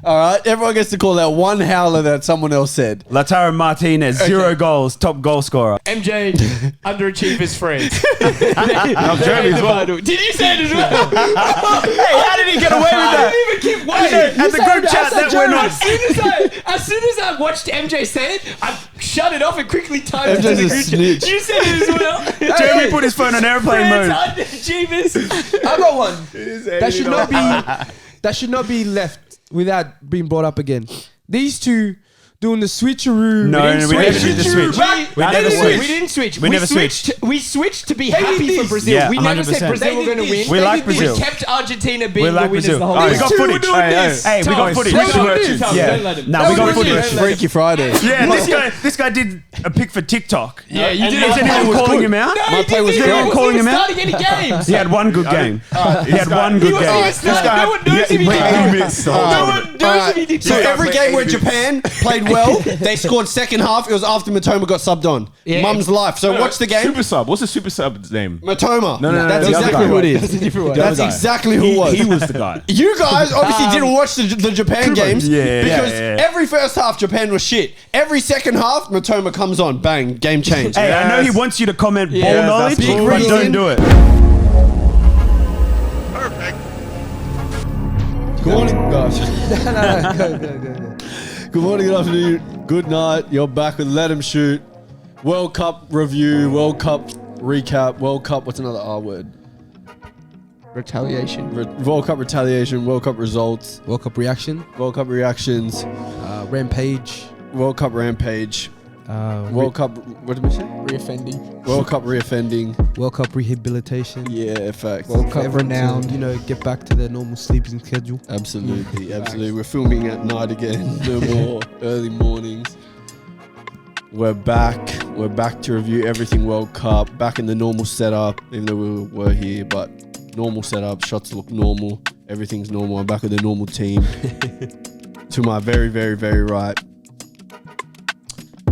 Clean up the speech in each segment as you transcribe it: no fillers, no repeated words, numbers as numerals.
All right, everyone gets to call out one howler that someone else said. Lautaro Martinez, 0 goals, top goal scorer. MJ, underachievers friends. Jeremy as well. Did you say it as well? Hey, how did he get away with that? I didn't even keep waiting. At the group chat that went on. As soon as I watched MJ say it, I shut it off and quickly typed it to MJ's the a group snitch. chat. You said it as well. Jeremy put his phone on airplane mode. Underachievers. I got one. That should not be left without being brought up again. These two doing the switcheroo. No, we never did the switch. We never switched. We didn't switch. We never switched. We switched to be happy for Brazil. Yeah, we never 100%. said Brazil were going to win. We like Brazil. We kept Argentina being We the like winners Brazil. the whole Oh, time. we got footage. Hey, we got footage. Don't let him. No, we got footage. Freaky Friday. Yeah, this guy did a pick for TikTok. Yeah, you and did. is anyone calling him out? My play was anyone great. calling him out? Starting any games. He had one good game. He had one good game. No one knows if he did. No one knows if he did. So every game where Japan played well, they scored second half. It was after Matoma got subbed on. Yeah. Mum's life. So watch the game. Super sub. What's the super sub's name? Matoma. No, That's the other exactly guy. who it is. That's a different one. That's exactly who it was. He was the guy. You guys obviously didn't watch the Japan games because yeah. every first half Japan was shit. Every second half Matoma comes on, bang, game change. Hey, I know he wants you to comment ball knowledge, that's cool. but Big don't reason. do it. Good morning, guys. Go. Good morning, good afternoon, good night. You're back with Let 'Em Shoot. World Cup review, World Cup recap, World Cup, what's another R word? Retaliation. World Cup retaliation, World Cup results, World Cup reaction. World Cup reactions, Rampage. World Cup rampage, World Cup, what did we say? Reoffending. World Cup reoffending. World Cup rehabilitation. Yeah, facts. World Cup Everyone renowned. to, get back to their normal sleeping schedule. Absolutely, absolutely. We're filming at night again. No more early mornings. We're back. We're back to review everything World Cup. Back in the normal setup, even though we were here, but normal setup. Shots look normal. Everything's normal. I'm back with the normal team. To my very, very, very right.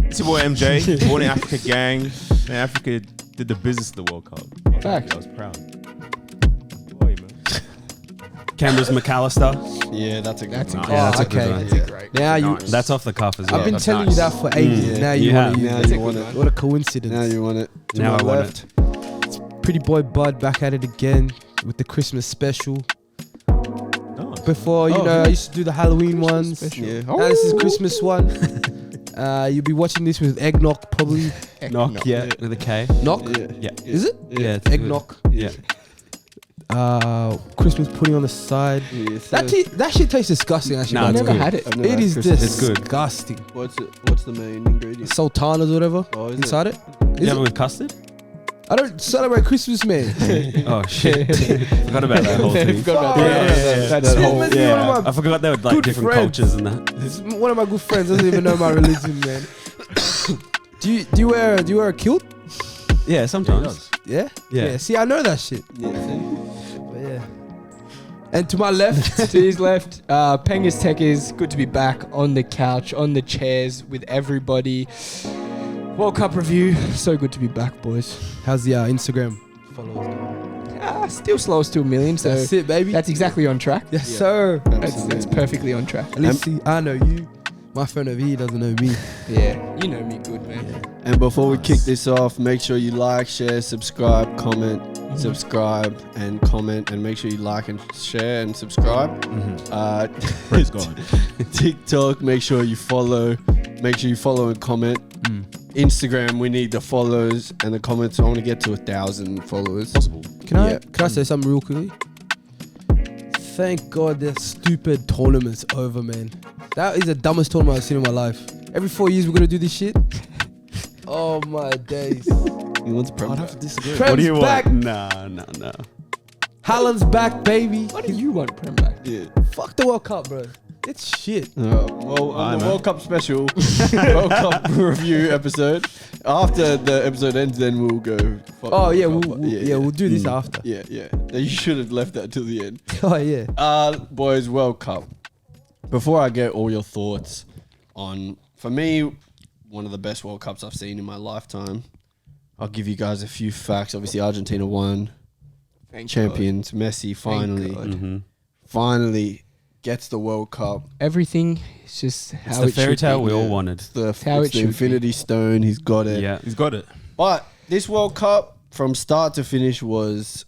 It's your boy MJ, born in Africa gang. Man, Africa did the business of the World Cup. Facts. I was proud. Who are you, man? Cameras McAllister. Yeah, that's a good one. Yeah, that's a okay. good one. That's a great. Now you. That's off the cuff as well. I've been That's telling nice. you that for ages. Mm. Now You you want have. to Now use you it. want it. What a coincidence. Now you want it. To Now my I want left. Pretty boy Bud back at it again with the Christmas special. Before, I used to do the Halloween ones. Yeah. Now this is Christmas one. You'll be watching this with eggnog, probably. Knock, yeah, with a K. Knock? Yeah. Is it? Yeah, it's Eggnog. Yeah. Christmas pudding on the side. Yeah, so That shit tastes disgusting, actually. Nah, I've it's never good. had it. I've never It had is Christmas. It's good. disgusting. What's the main ingredient? Sultanas or whatever Oh, is inside it. You have it with custard? I don't celebrate Christmas, man. Oh shit! Forgot about that whole thing. Forgot about Yeah, that. yeah, yeah. That whole. Meant to be one of my I forgot there were like good different friends. cultures and that. This is one of my good friends doesn't even know my religion, man. do you wear a kilt? Yeah, sometimes. Yeah? Yeah. See, I know that shit. Yeah, But yeah. And to my left, To his left, Pengus Tech is good to be back on the couch, on the chairs with everybody. World Cup review. So good to be back, boys. how's the Instagram followers going? Still slow, still a million. So That's it, baby. that's exactly on track. Yes, sir. That's perfectly on track. At least see, I know you. My friend over here doesn't know me. Yeah, you know me good, man. And before we kick this off, make sure you like, share, subscribe, comment, subscribe, and comment, and make sure you like and share and subscribe. Praise God. TikTok, make sure you follow. Make sure you follow and comment. Instagram, we need the follows and the comments. I want to get to 1,000 followers. Possible. Can I say something real quickly? Thank God that stupid tournament's over, man. That is the dumbest tournament I've seen in my life. Every 4 years we're gonna do this shit. Oh my days. You want to I'd promote? have to disagree. What do you Prem's back. want? No. Haaland's back, baby. What do you want, Prem, back? Yeah. Fuck the World Cup, bro. It's shit. Well, on the World Cup special, World Cup review episode. After the episode ends, then we'll go. fuck Oh World yeah, Cup, we'll but we'll do this after. Yeah. You should have left that till the end. Oh yeah. Boys, World Cup. Before I get all your thoughts on, for me, one of the best World Cups I've seen in my lifetime. I'll give you guys a few facts. Obviously, Argentina won. Thank Champions. Messi finally. God. Finally gets the World Cup. Everything is just It's how the it fairy should tale be. we all Yeah. wanted. How It's it the should Infinity Stone. He's got it. Yeah. He's got it. But this World Cup, from start to finish, was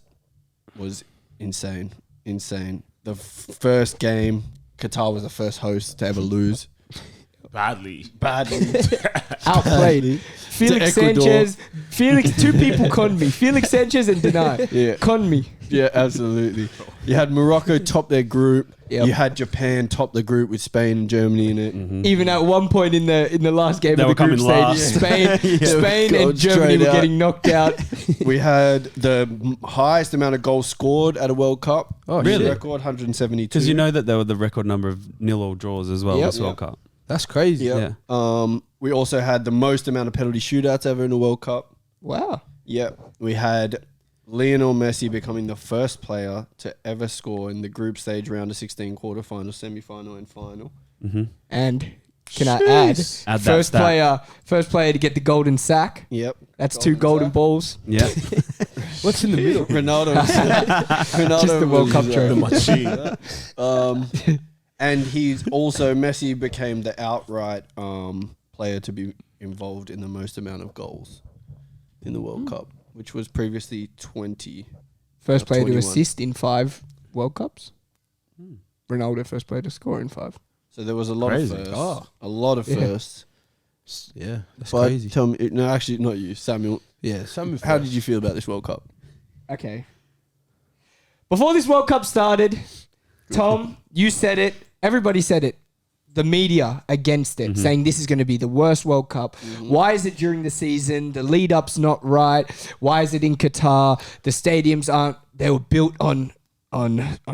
insane. Insane. The first game, Qatar was the first host to ever lose. Badly. Badly. Outplayed. Felix Ecuador. Sanchez. Two people conned me. Felix Sanchez and Deny. Yeah. Conned me. Yeah, absolutely. You had Morocco top their group. Yep. You had Japan top the group with Spain and Germany in it. Mm-hmm. Even at one point in the last game They of were the group coming stage, last. Spain Going and Germany straight were out. getting knocked out. We had the highest amount of goals scored at a World Cup. Oh, Really? Record 172. Because you know that there were the record number of 0-0 draws as well Yep. this World Cup. That's crazy. Yep. Yeah. We also had the most amount of penalty shootouts ever in a World Cup. Wow. Yep. We had Lionel Messi becoming the first player to ever score in the group stage round of 16, quarterfinal, semi-final, and final. Mm-hmm. And can I add, Add that first stat. player to get the golden sack. Yep. That's two golden sack. balls. Yeah. What's in the middle? Ronaldo. Ronaldo Just the World Cup was, trophy. and he's also Messi became the outright player to be involved in the most amount of goals in the World Cup, which was previously 20. First player to 21. assist in 5 World Cups. Ronaldo, first player to score in 5. So there was a lot Crazy. of firsts. Oh. A lot of Yeah. firsts. Yeah, that's But crazy. tell me, no, actually, not you, Samuel. Yeah, some. How did you feel about this World Cup? Okay. Before this World Cup started, Tom, you said it. Everybody said it. The media against it, saying this is going to be the worst World Cup. Why is it during the season? The lead up's not right. Why is it in Qatar? The stadiums aren't. They were built on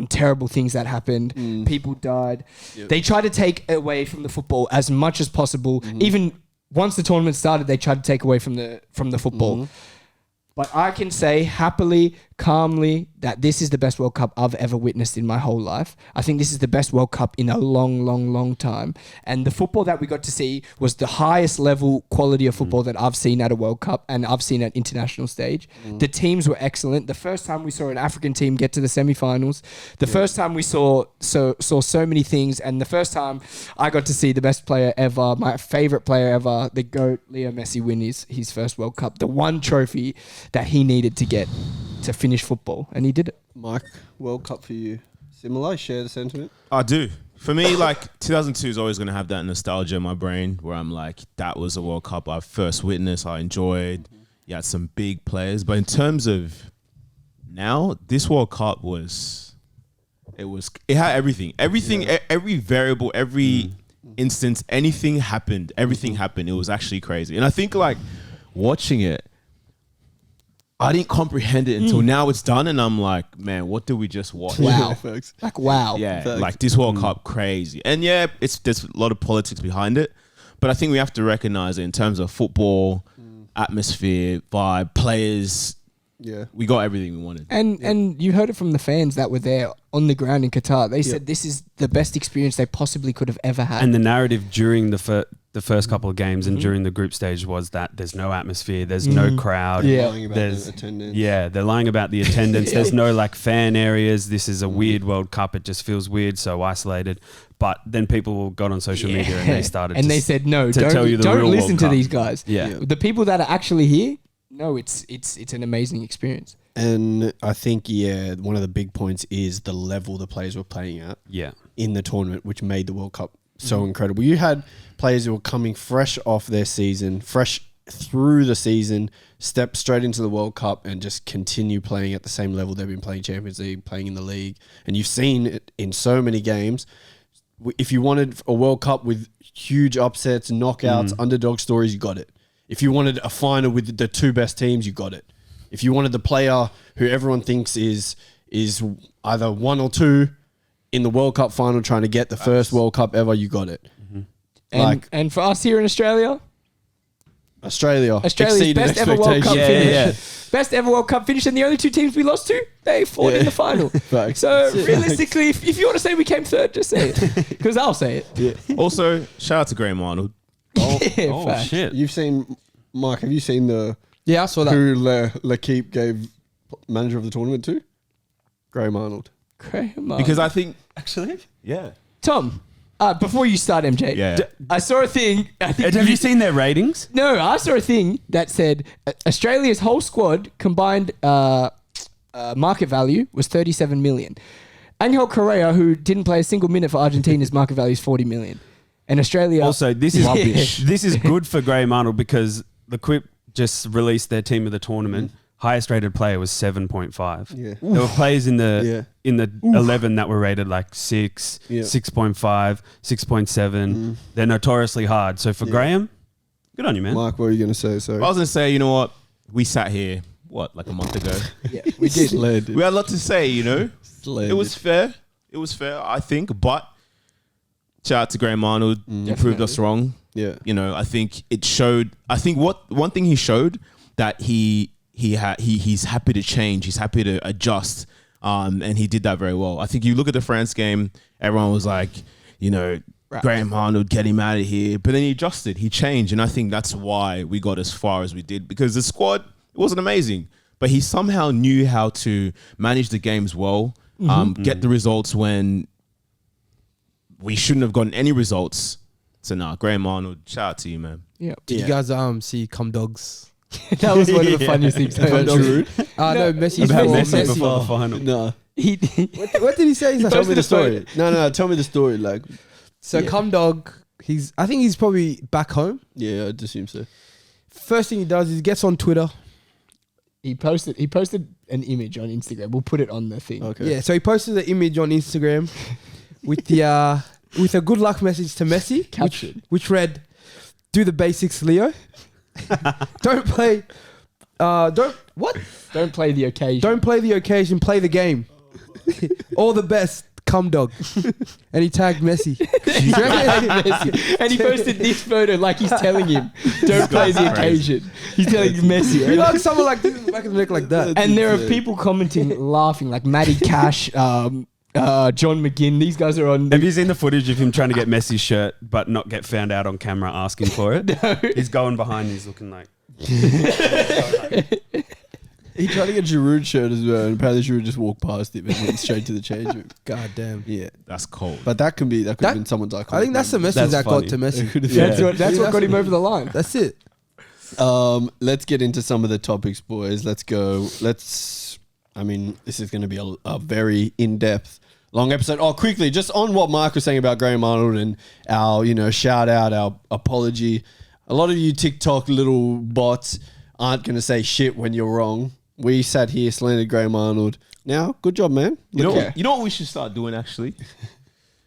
terrible things that happened. People died. Yep. They tried to take away from the football as much as possible. Even once the tournament started, they tried to take away from the football. But I can say happily, calmly, that this is the best World Cup I've ever witnessed in my whole life. I think this is the best World Cup in a long, long, long time. And the football that we got to see was the highest level quality of football that I've seen at a World Cup and I've seen at international stage. The teams were excellent. The first time we saw an African team get to the semi-finals, the first time we saw so many things, and the first time I got to see the best player ever, my favorite player ever, the GOAT, Leo Messi, win his first World Cup. The one trophy that he needed to get to finish football, and he did it. Mike, World Cup for you. Similar, share the sentiment. I do. For me, like 2002 is always going to have that nostalgia in my brain where I'm like, that was a World Cup I first witnessed, I enjoyed. You had some big players. But in terms of now, this World Cup it had everything. Everything, every variable, every instance, anything happened. Everything happened. It was actually crazy. And I think like watching it, I didn't comprehend it until now it's done, and I'm like, man, what did we just watch? Wow. Folks. Like, wow. Yeah, Facts. like this World Cup, crazy. And yeah, there's a lot of politics behind it, but I think we have to recognize it in terms of football, atmosphere, vibe, players. Yeah. We got everything we wanted. And you heard it from the fans that were there on the ground in Qatar. They said this is the best experience they possibly could have ever had. And the narrative during the first couple of games and during the group stage was that there's no atmosphere, there's no crowd. Yeah. Lying about There's the attendance. Yeah, they're lying about the attendance. There's no like fan areas. This is a weird World Cup. It just feels weird, so isolated. But then people got on social media and they started and to they said, no, to tell you the don't real listen World to Cup. these guys. Yeah. The people that are actually here, no, it's an amazing experience. And I think, one of the big points is the level the players were playing at Yeah. in the tournament, which made the World Cup so incredible. You had players who were coming fresh off their season, fresh through the season, step straight into the World Cup and just continue playing at the same level they've been playing Champions League, playing in the league. And you've seen it in so many games. If you wanted a World Cup with huge upsets, knockouts, underdog stories, you got it. If you wanted a final with the two best teams, you got it. If you wanted the player who everyone thinks is either one or two in the World Cup final trying to get the first World Cup ever, you got it. And for us here in Australia's Australia's best ever World Cup Yeah, finish. Best ever World Cup finish, and the only two teams we lost to, they fought in the final. Facts. So realistically, if you want to say we came third, just say it, because I'll say it. Also, shout out to Graham Arnold. Yeah, Oh fact. shit. You've seen, Mike, have you seen Yeah, I saw that. who L'Equipe gave manager of the tournament to? Graham Arnold. Graham because Arnold. I think Actually, yeah. Tom, before you start, MJ, Yeah. I saw a thing. I think have you seen their ratings? No, I saw a thing that said Australia's whole squad combined market value was 37 million. Angel Correa, who didn't play a single minute for Argentina's market value is 40 million. And Australia Also, this is rubbish. this is good for Graham Arnold because the Quip just released their team of the tournament. Highest rated player was 7.5. Yeah. There were players in the 11 that were rated like 6, Yeah. 6.5, 6.7. They're notoriously hard. So for Graham, good on you, man. Mark, what are you going to say? Sorry. I was gonna say, you know what? We sat here like a month ago. Yeah, we did. Sled. We had a lot to say, you know. Sled. It was fair. It was fair, I think. But shout out to Graham Arnold. He proved us wrong. Yeah. You know, I think it showed. I think one thing he showed that he's happy to change. He's happy to adjust. And he did that very well. I think you look at the France game, everyone was like, you know, Graham Arnold, get him out of here. But then he adjusted, he changed. And I think that's why we got as far as we did, because the squad, it wasn't amazing, but he somehow knew how to manage the games well, get the results when we shouldn't have gotten any results. So Graham Arnold, shout out to you, man. Yeah. Did you guys see Cum Dogs? That was one of the funniest things. Giroud? No, Messi. About before Messi Messi. before the final. No. What did he say? He's like, Tell me the story. No, tell me the story. Like, So Cum Dog, I think he's probably back home. yeah, I'd assume so. First thing he does is he gets on Twitter. He posted an image on Instagram. We'll put it on the thing. Okay. Yeah, so he posted the image on Instagram with the with a good luck message to Messi, Caption. which read, "Do the basics, Leo. Don't play. Don't play the occasion. Don't play the occasion. Play the game. All the best, Cum Dog." And he tagged Messi. Messi. And he posted this photo like he's telling him, don't play the occasion. He's telling Messi. You like someone like this in the back of the neck like that. And there are people commenting, laughing, like Matty Cash, John McGinn. These guys are on. Have you seen the footage of him trying to get Messi's shirt but not get found out on camera asking for it? No. He's going behind and he's looking like... He tried to get Giroud shirt as well, and apparently Giroud just walked past him and went straight to the change room. God damn. Yeah. That's cold. But that could have been someone's iconic. I think that's the moment. message That's that funny. got to Messi. Yeah. That's what got him over the line. That's it. Let's get into some of the topics, boys. Let's go. I mean, this is going to be a very in-depth, long episode. Oh, quickly, just on what Mark was saying about Graham Arnold and our, shout out, our apology. A lot of you TikTok little bots aren't going to say shit when you're wrong. We sat here, slandered Graham Arnold. Now, good job, man. You know what we should start doing, actually?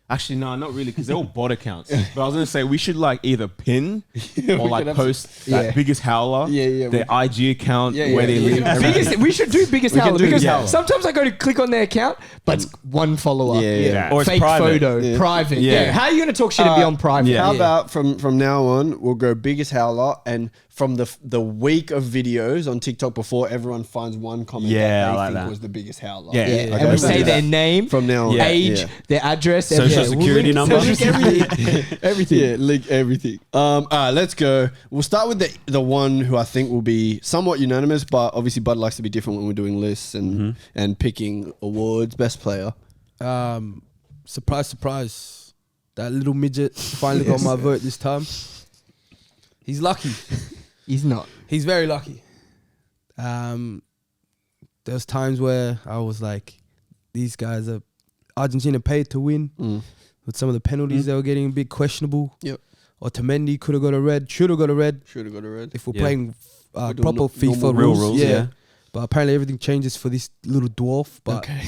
Actually, no, not really, because they're all bot accounts. But I was going to say, we should either pin or post that biggest howler, their IG account, where they live. everything. We should do biggest howler do because Biggest Howler. sometimes I go to click on their account, but it's one follower. Yeah. Or it's Fake private. photo, private. Yeah. Yeah. How are you going to talk shit and be on private? yeah. How about from now on, we'll go biggest howler, and from the week of videos on TikTok before, everyone finds one comment Yeah, that I they like think that. was the biggest howler. Yeah. Yeah. Okay, And we let's say do their that. name, From now on. age, Yeah. their address, Social everything. security number. Everything. Everything. Yeah, link everything. All right, let's go. We'll start with the one who I think will be somewhat unanimous, but obviously Bud likes to be different when we're doing lists and picking awards. Best player. Surprise, surprise. That little midget finally got my vote this time. He's lucky. He's not. He's very lucky. There's times where I was like, these guys are Argentina paid to win. With some of the penalties they were getting a bit questionable. Yep. Otamendi could have got a red, should have got a red. Should have got a red. If we're Yeah. playing We're doing proper FIFA normal real rules, rules, yeah. yeah. But apparently everything changes for this little dwarf. But Okay.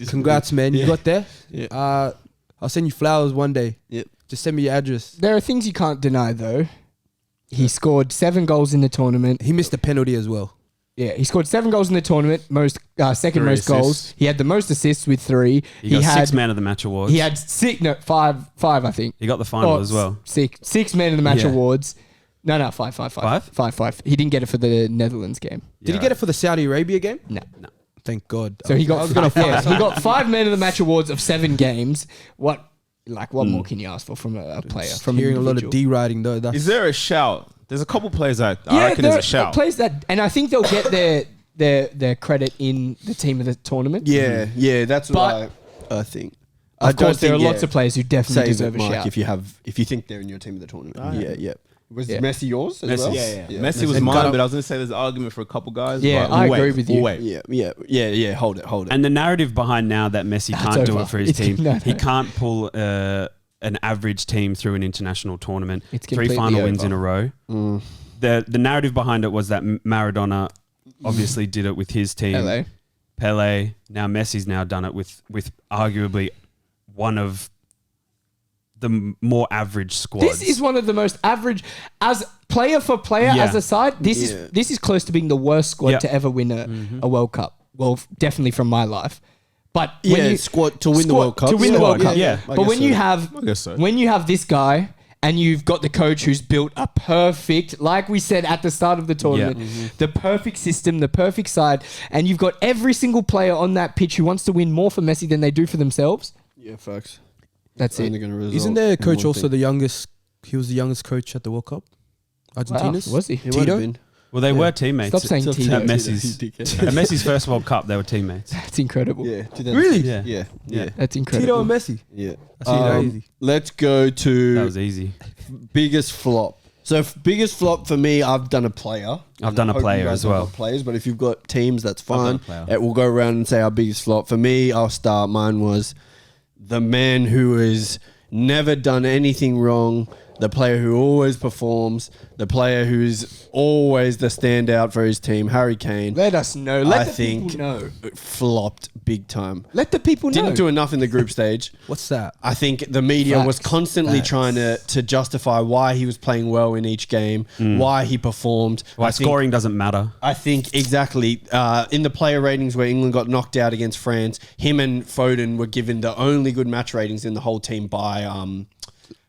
congrats, man. You got there. Yeah. I'll send you flowers one day. Yep. Just send me your address. There are things you can't deny, though. He scored 7 goals in the tournament. He missed a penalty as well. Yeah, he scored 7 goals in the tournament, second 3 most goals. assists. He had the most assists with 3. He got 6 man of the match awards. He had 5, I think. He got the final Or as well. 6 man of the match Yeah. awards. No, 5. 5. He didn't get it for the Netherlands game. Did he get it for the Saudi Arabia game? No. Thank God. So he I got was gonna he got 5 man of the match awards of 7 games. What more can you ask for from a player? From hearing an a lot of individual? D writing though. That's Is there a shout? There's a couple players that I reckon there there's a are shout. players that, and I think they'll get their credit in the team of the tournament. Yeah, that's But I think. Of course, there are lots of players who definitely Save deserve it, a Mike, shout. if you think they're in your team of the tournament. Yeah. Was Yeah. Messi yours as Messi. well? Yeah. Yeah. Messi was And mine, got up- but I was going to say there's an argument for a couple guys. Yeah, but I we'll agree wait. with We'll you. wait. Yeah. Hold it. And the narrative behind now that Messi That's can't do over. it for his It's- team, no. he can't pull an average team through an international tournament. It's 3 completely final wins over. in a row. The narrative behind it was that Maradona obviously did it with his team. Pele. Now Messi's now done it with arguably one of the more average squads. This is one of the most average, as player for player, Yeah. as a side. This is close to being the worst squad Yeah. to ever win a World Cup. Well, definitely from my life. But when you squad to win the World Cup. to win the World Cup. Yeah. I But guess when so. you have I guess so. when you have this guy and you've got the coach who's built a perfect, like we said at the start of the tournament, the perfect system, the perfect side, and you've got every single player on that pitch who wants to win more for Messi than they do for themselves. Yeah, facts. That's Only it. gonna result Isn't their in coach one also thing. the youngest? He was the youngest coach at the World Cup. Argentina's. Wow, was he? He might have Tito? been. well, they were teammates. Stop saying at Tito. Messi's first World Cup, they were teammates. That's incredible. Yeah. Really? Yeah. Yeah. That's incredible. Tito and Messi. Yeah. I see that easy. Let's go That to was easy. biggest flop. So biggest flop for me, I've done a player. I've And done I a hope you player guys as have well. got Players, but if you've got teams, that's done fine. a player. We'll go around and say our biggest flop. For me, I'll start. Mine was the man who has never done anything wrong, the player who always performs, the player who's always the standout for his team, Harry Kane. Let us know. I Let the think people know. flopped big time. Let the people know. Didn't do enough in the group stage. What's that? I think the media was Facts. constantly Facts. trying to justify why he was playing well in each game, why he performed. Why I think- scoring doesn't matter. I think exactly in the player ratings where England got knocked out against France, him and Foden were given the only good match ratings in the whole team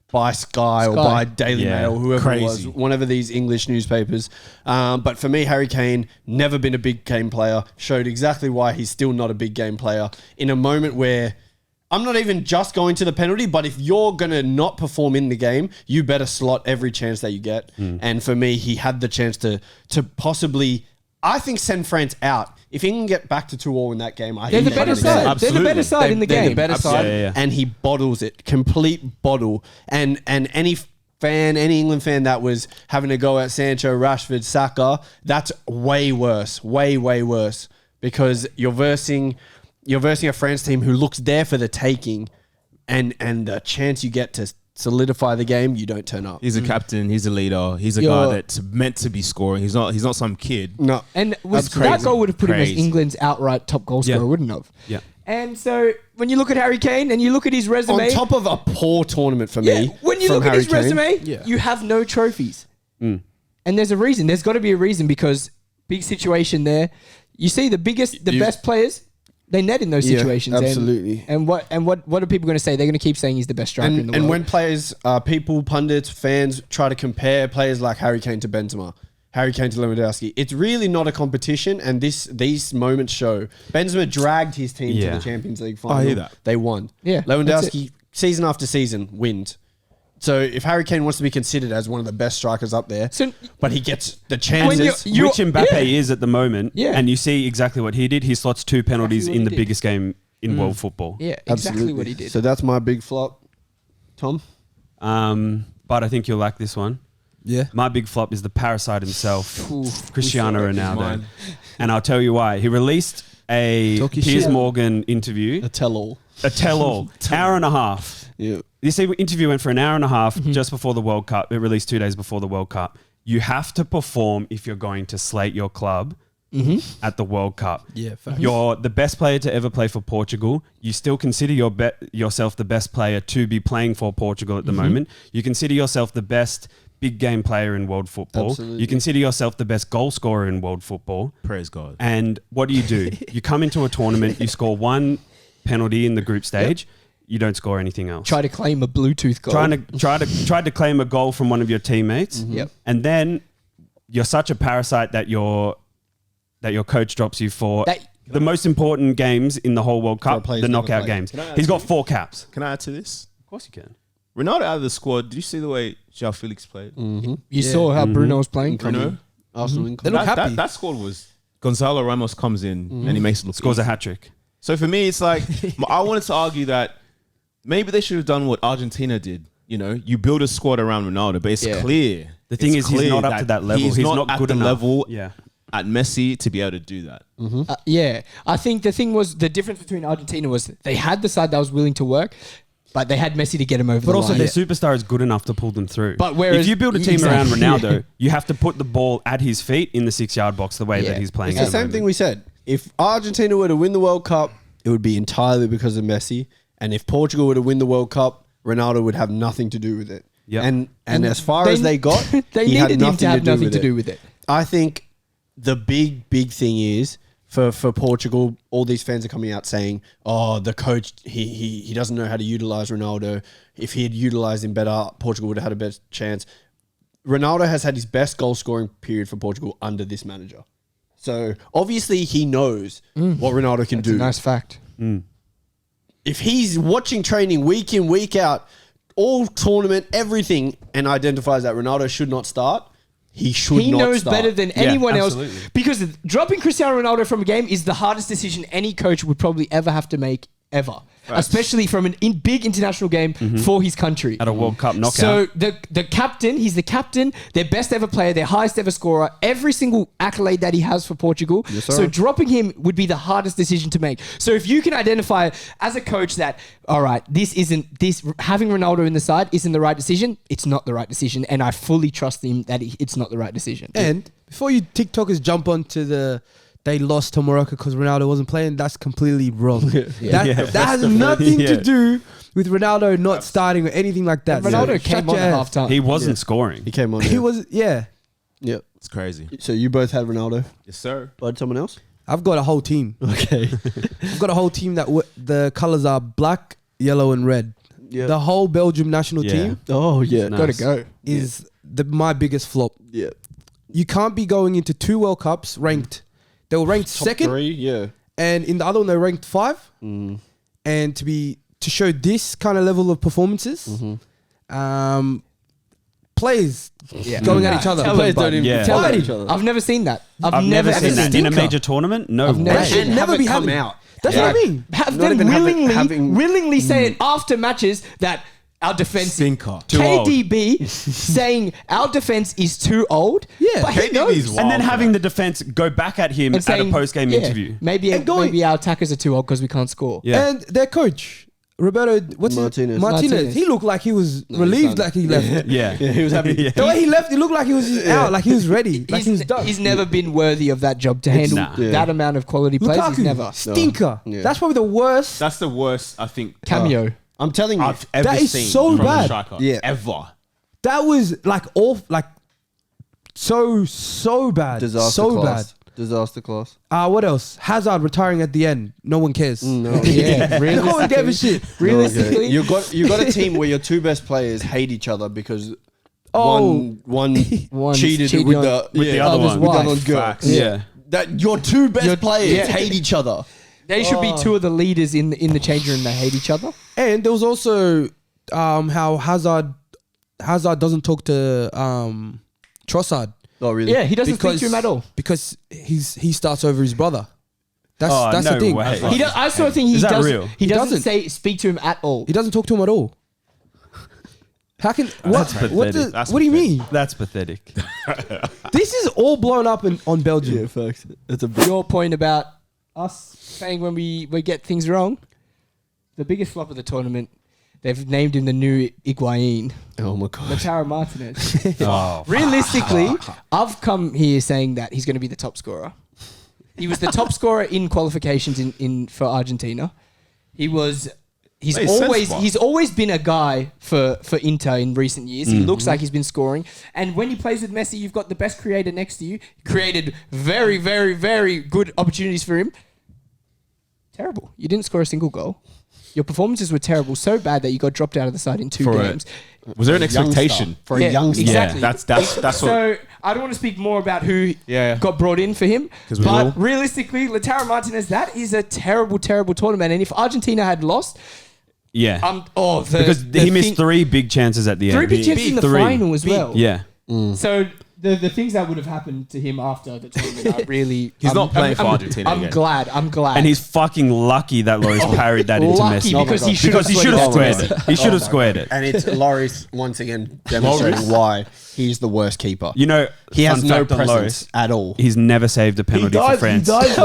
by Sky or by Daily Yeah. Mail, whoever Crazy. it was, one of these English newspapers. But for me, Harry Kane, never been a big game player, showed exactly why he's still not a big game player in a moment where I'm not even just going to the penalty, but if you're going to not perform in the game, you better slot every chance that you get. And for me, he had the chance to possibly, I think, send France out. If England get back to 2-2 in that game, I They're think the better they win. side. They're the better side in the They're game. the better side, Yeah. and he bottles it, complete bottle. And any fan, any England fan that was having to go at Sancho, Rashford, Saka, that's way worse, way worse, because you're versing a France team who looks there for the taking, and the chance you get to solidify the game, you don't turn up. He's a captain. He's a leader. He's a guy that's meant to be scoring. He's not some kid. No, And That's that crazy. goal would have put him as Crazy. England's outright top goal scorer, Yeah. wouldn't have? Yeah. And so when you look at Harry Kane and you look at his resume, on top of a poor tournament for yeah, me. when you from look at Harry his Kane, resume, Yeah. you have no trophies. Mm. And there's a reason. There's got to be a reason because big situation there. You see the best players, they net in those Yeah, situations. absolutely. And what are people going to say? They're going to keep saying he's the best striker in the world. And when players, people, pundits, fans try to compare players like Harry Kane to Benzema, Harry Kane to Lewandowski, it's really not a competition. And these moments show Benzema dragged his team to Yeah. the Champions League final. I hear that. They won. Yeah, Lewandowski, season after season, wins. So if Harry Kane wants to be considered as one of the best strikers up there, So- but he gets the chances. you're- Which Mbappe yeah. is at the moment. Yeah. And you see exactly what he did. He slots 2 penalties Exactly what in he the did. biggest game in world football. yeah, exactly what he did. So that's my big flop. Tom? But I think you'll like this one. Yeah. My big flop is the parasite himself, Ooh, Cristiano Ronaldo. mine. And I'll tell you why. He released a Talk your Piers shit. Morgan interview, A tell-all. a tell-all, hour and a half. Yeah. This interview went for an hour and a half just before the World Cup. It released 2 days before the World Cup. You have to perform if you're going to slate your club at the World Cup. Yeah. Facts. You're the best player to ever play for Portugal. You still consider yourself the best player to be playing for Portugal at the moment. You consider yourself the best big game player in world football. Absolutely. You consider yourself the best goal scorer in world football. Praise God. And what do? You come into a tournament, you score 1 penalty in the group stage, you don't score anything else. Try to claim a Bluetooth goal. Tried to claim a goal from one of your teammates, Yep. and then you're such a parasite that your coach drops you for the most important games in the whole World Cup, players the never knockout played. games. Can I add He's got to 4 caps. Can I add to this? Of course you can. Ronaldo out of the squad. Did you see the way João Felix played? You saw how Bruno was playing. Bruno? Arsenal They look happy. That squad was Gonzalo Ramos comes in and he makes it look Scores a easy. hat trick. So for me, it's like I wanted to argue that maybe they should have done what Argentina did. You know, you build a squad around Ronaldo, but it's clear. The thing is, he's not up to that level. He's not good at the enough. level Yeah. at Messi to be able to do that. Yeah, I think the thing was the difference between Argentina was they had the side that was willing to work, but they had Messi to get him over the But also, line. their superstar is good enough to pull them through. But whereas- if you build a team Exactly. around Ronaldo, you have to put the ball at his feet in the 6-yard box the way that he's playing. It's the same thing we said. If Argentina were to win the World Cup, it would be entirely because of Messi. And if Portugal were to win the World Cup, Ronaldo would have nothing to do with it. Yep. And as far as they got, they he had needed him to have nothing with to it. do with it. I think the big thing is for Portugal, all these fans are coming out saying, "Oh, the coach he doesn't know how to utilize Ronaldo. If he had utilized him better, Portugal would have had a better chance." Ronaldo has had his best goal scoring period for Portugal under this manager. So obviously he knows what Ronaldo can It's do. a nice fact. If he's watching training week in, week out, all tournament, everything, and identifies that Ronaldo should not start, he should He not knows start. better than anyone else absolutely. because dropping Cristiano Ronaldo from a game is the hardest decision any coach would probably ever have to make ever, especially from a big international game for his country. At a World Cup knockout. So the captain, he's the captain, their best ever player, their highest ever scorer, every single accolade that he has for Portugal. Yes, sir. So dropping him would be the hardest decision to make. So if you can identify as a coach that, all right, having Ronaldo in the side isn't the right decision, it's not the right decision. And I fully trust him that it's not the right decision. And before you TikTokers jump onto they lost to Morocco because Ronaldo wasn't playing, that's completely wrong. That has nothing to do with Ronaldo not starting or anything like that. Ronaldo So came shut on your at ass. halftime. he wasn't scoring. He came on. He yeah. was, yeah. Yep. It's crazy. So you both had Ronaldo. Yes, sir. But someone else? I've got a whole team. Okay. I've got a whole team that the colors are black, yellow, and red. Yeah. The whole Belgium national Yeah. team Oh yeah. Nice. Gotta go. is my biggest flop. Yeah. You can't be going into 2 World Cups ranked. They were ranked Top second, 3, yeah. and in the other one they ranked 5. And to show this kind of level of performances, players going at each other. Tell them, bud. Yeah. Tell them. each other. I've never seen that. I've never seen that in a stinker. major tournament. No I've never way. seen And it. never Have be it come having. out. That's Yeah. what I mean. Have Not them even willingly, having- say it after matches that our defense Stinker. Too old. KDB saying our defense is too old. Yeah. but he KDB knows. is wild. And then having the defense go back at him And saying, at a post-game yeah, interview. Maybe And our attackers are too old because we can't score. Yeah. And their coach, Roberto, Martinez. Martinez. he looked like he was he's relieved done. like he left. Yeah. Yeah, he was happy. Yeah. The way he left, it looked like he was out, like he was ready, like he was done. He's never been worthy of that job to handle Nah. Yeah. that amount of quality players. He's Lukaku, never stinker. No. Yeah. That's probably the worst. That's the worst, I think, cameo. I'm telling you. I've ever That is seen so from a bad. striker. Yeah. Ever. That was like so bad. Disaster so class. Disaster class. bad. What else? Hazard retiring at the end. No one cares. No. Yeah, No one gave a shit. Realistically, You got a team where your 2 best players hate each other because Oh. one One's cheated cheating with on- the with the other other's one. with the wife. other girl. Facts. Yeah. That your 2 best Your- players yeah. hate each other. they should be two of the leaders in the change room that hate each other. And there was also how Hazard doesn't talk to Trossard Oh really? Yeah, he doesn't speak to him at all. because he starts over his brother. That's Oh, that's no the thing. way. He does, I sort of think he Is that does. real? He doesn't doesn't. speak to him at all. He doesn't talk to him at all. How can what? pathetic. That's What do you pathetic. mean? That's pathetic. This is all blown up on Belgium. Yeah, facts. It's a Your point about us saying when we get things wrong, the biggest flop of the tournament, they've named him the new Higuain, oh my god. Lautaro Martinez. Oh. Realistically, I've come here saying that he's going to be the top scorer. He was the top scorer in qualifications in for Argentina. He's Hey, he's always been a guy for Inter in recent years. He looks like he's been scoring. And when he plays with Messi, you've got the best creator next to you. Created very, very, very good opportunities for him. Terrible. You didn't score a single goal. Your performances were terrible, so bad that you got dropped out of the side in 2 For games. Was there an youngster. expectation? For Yeah, a youngster. exactly. That's what. So I don't want to speak more about who Yeah. got brought in for him. 'Cause we But will. realistically, Lautaro Martinez, that is a terrible, terrible tournament. And if Argentina had lost, Yeah. because because he missed 3 big chances at the end. 3 big chances in the Three. final as well. Yeah. So the things that would have happened to him after the tournament are really. He's not playing for Argentina I'm again. glad. And he's fucking lucky that Lloris parried that into lucky Messi. because he should because have he should have squared squared it. it. He should have squared it. And it's Lloris once again demonstrating why he's the worst keeper. You know, He has fun no fact on presence Lloris, at all. he's never saved a penalty for France. Wait,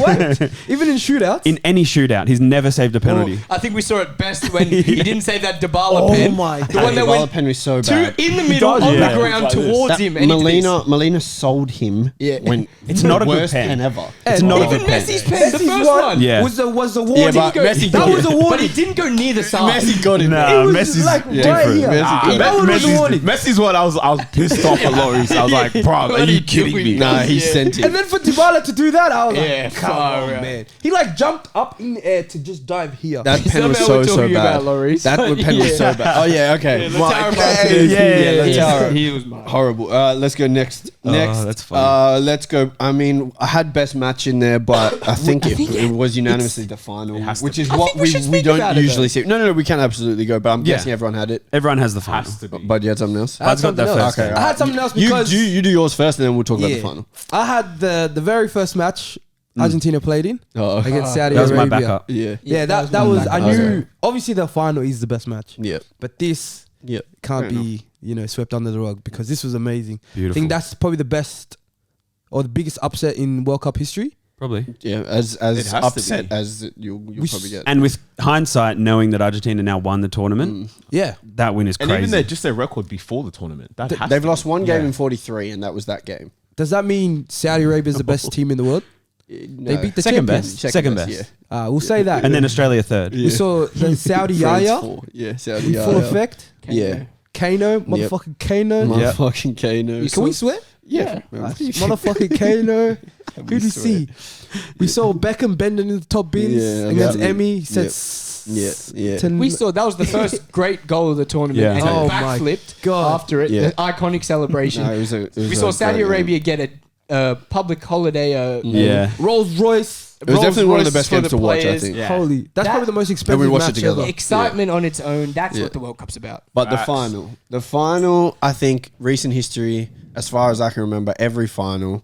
what? Even in shootouts? In any shootout, he's never saved a penalty. I think we saw it best when he didn't save that Dybala Oh pen. my The one that Dybala went pen was so two bad. in the middle on Yeah. the ground Like this. towards That him. And he did this. Molina sold him Yeah. when It's not a good worst pen. ever. It's not a Even good pen. Messi's pen, the Messi's first one one. Yeah. was the warning. Yeah, but Messi that got was it. a But warning. he didn't go near the side. Messi got him. Nah, It was Messi's like different. right here. Messi- That one was a warning. Messi's what I was pissed off at Lloris. I was like, bro, are you kidding me? Nah, he Yeah. sent And it. then for Dybala to do that, I was Yeah, like, come far on, out. man. He like jumped up in the air to just dive here. That pen was Somehow we're so talking bad. about Lloris. That pen was so bad. Oh yeah, okay. Yeah, Right, Lautaro okay. Yeah, Lautaro. He was mad. Horrible. Let's go next. Next, that's funny. let's go. I mean, I had best match in there, but I think it was unanimously the final, has to which be. is I what think we should we speak don't about it, usually see. No, we can absolutely go, but I'm Yeah. guessing everyone had it. Everyone has the final. Has to be. But you had something else. Bud's got that something first else. game. I had something else You because do yours first, and then we'll talk about the final. I had the very first match Argentina played in Oh, against Saudi That was my Arabia. backup. yeah, Yeah, that my was. backup. I knew. Okay. Obviously, the final is the best match. yeah, But this yeah. can't Fair be swept under the rug because this was amazing. I Beautiful. think that's probably the best or the biggest upset in World Cup history. Probably. Yeah, as has to upset be. as you'll We probably get. And with hindsight, knowing that Argentina now won the tournament, Yeah, that win is And crazy. even their record before the tournament. That has They've to lost be. one game Yeah. in 43, and that was that game. does that mean Saudi Arabia is the best team in the world? No. They beat the Second champions. best. Second best. Yeah. We'll say that. and then Australia third. we saw the Saudi France Yaya four. Yeah, Saudi in full Yaya. effect. Yeah. Kano, motherfucking Kano. Yeah. Motherfucking Kano. Can we swear? Yeah. Motherfucking Kano. Who do we see? We saw Beckham bending in the top bins Yeah, against yeah. Emmy. He said, Yeah, yeah. to- We saw that was the first great goal of the tournament, Yeah. and Oh he my backflipped God. after it. Yeah. The iconic celebration. No, it was we saw a Saudi great Arabia get a public holiday. Yeah. Rolls Royce. It was definitely one of the Rolls-Royce best for games the to watch, I players. think. Yeah. Holy, that's That- probably the most expensive And we watched it match together. ever. Excitement on its own. That's Yeah. what the World Cup's about. But Facts. the final, I think, recent history, as far as I can remember, every final,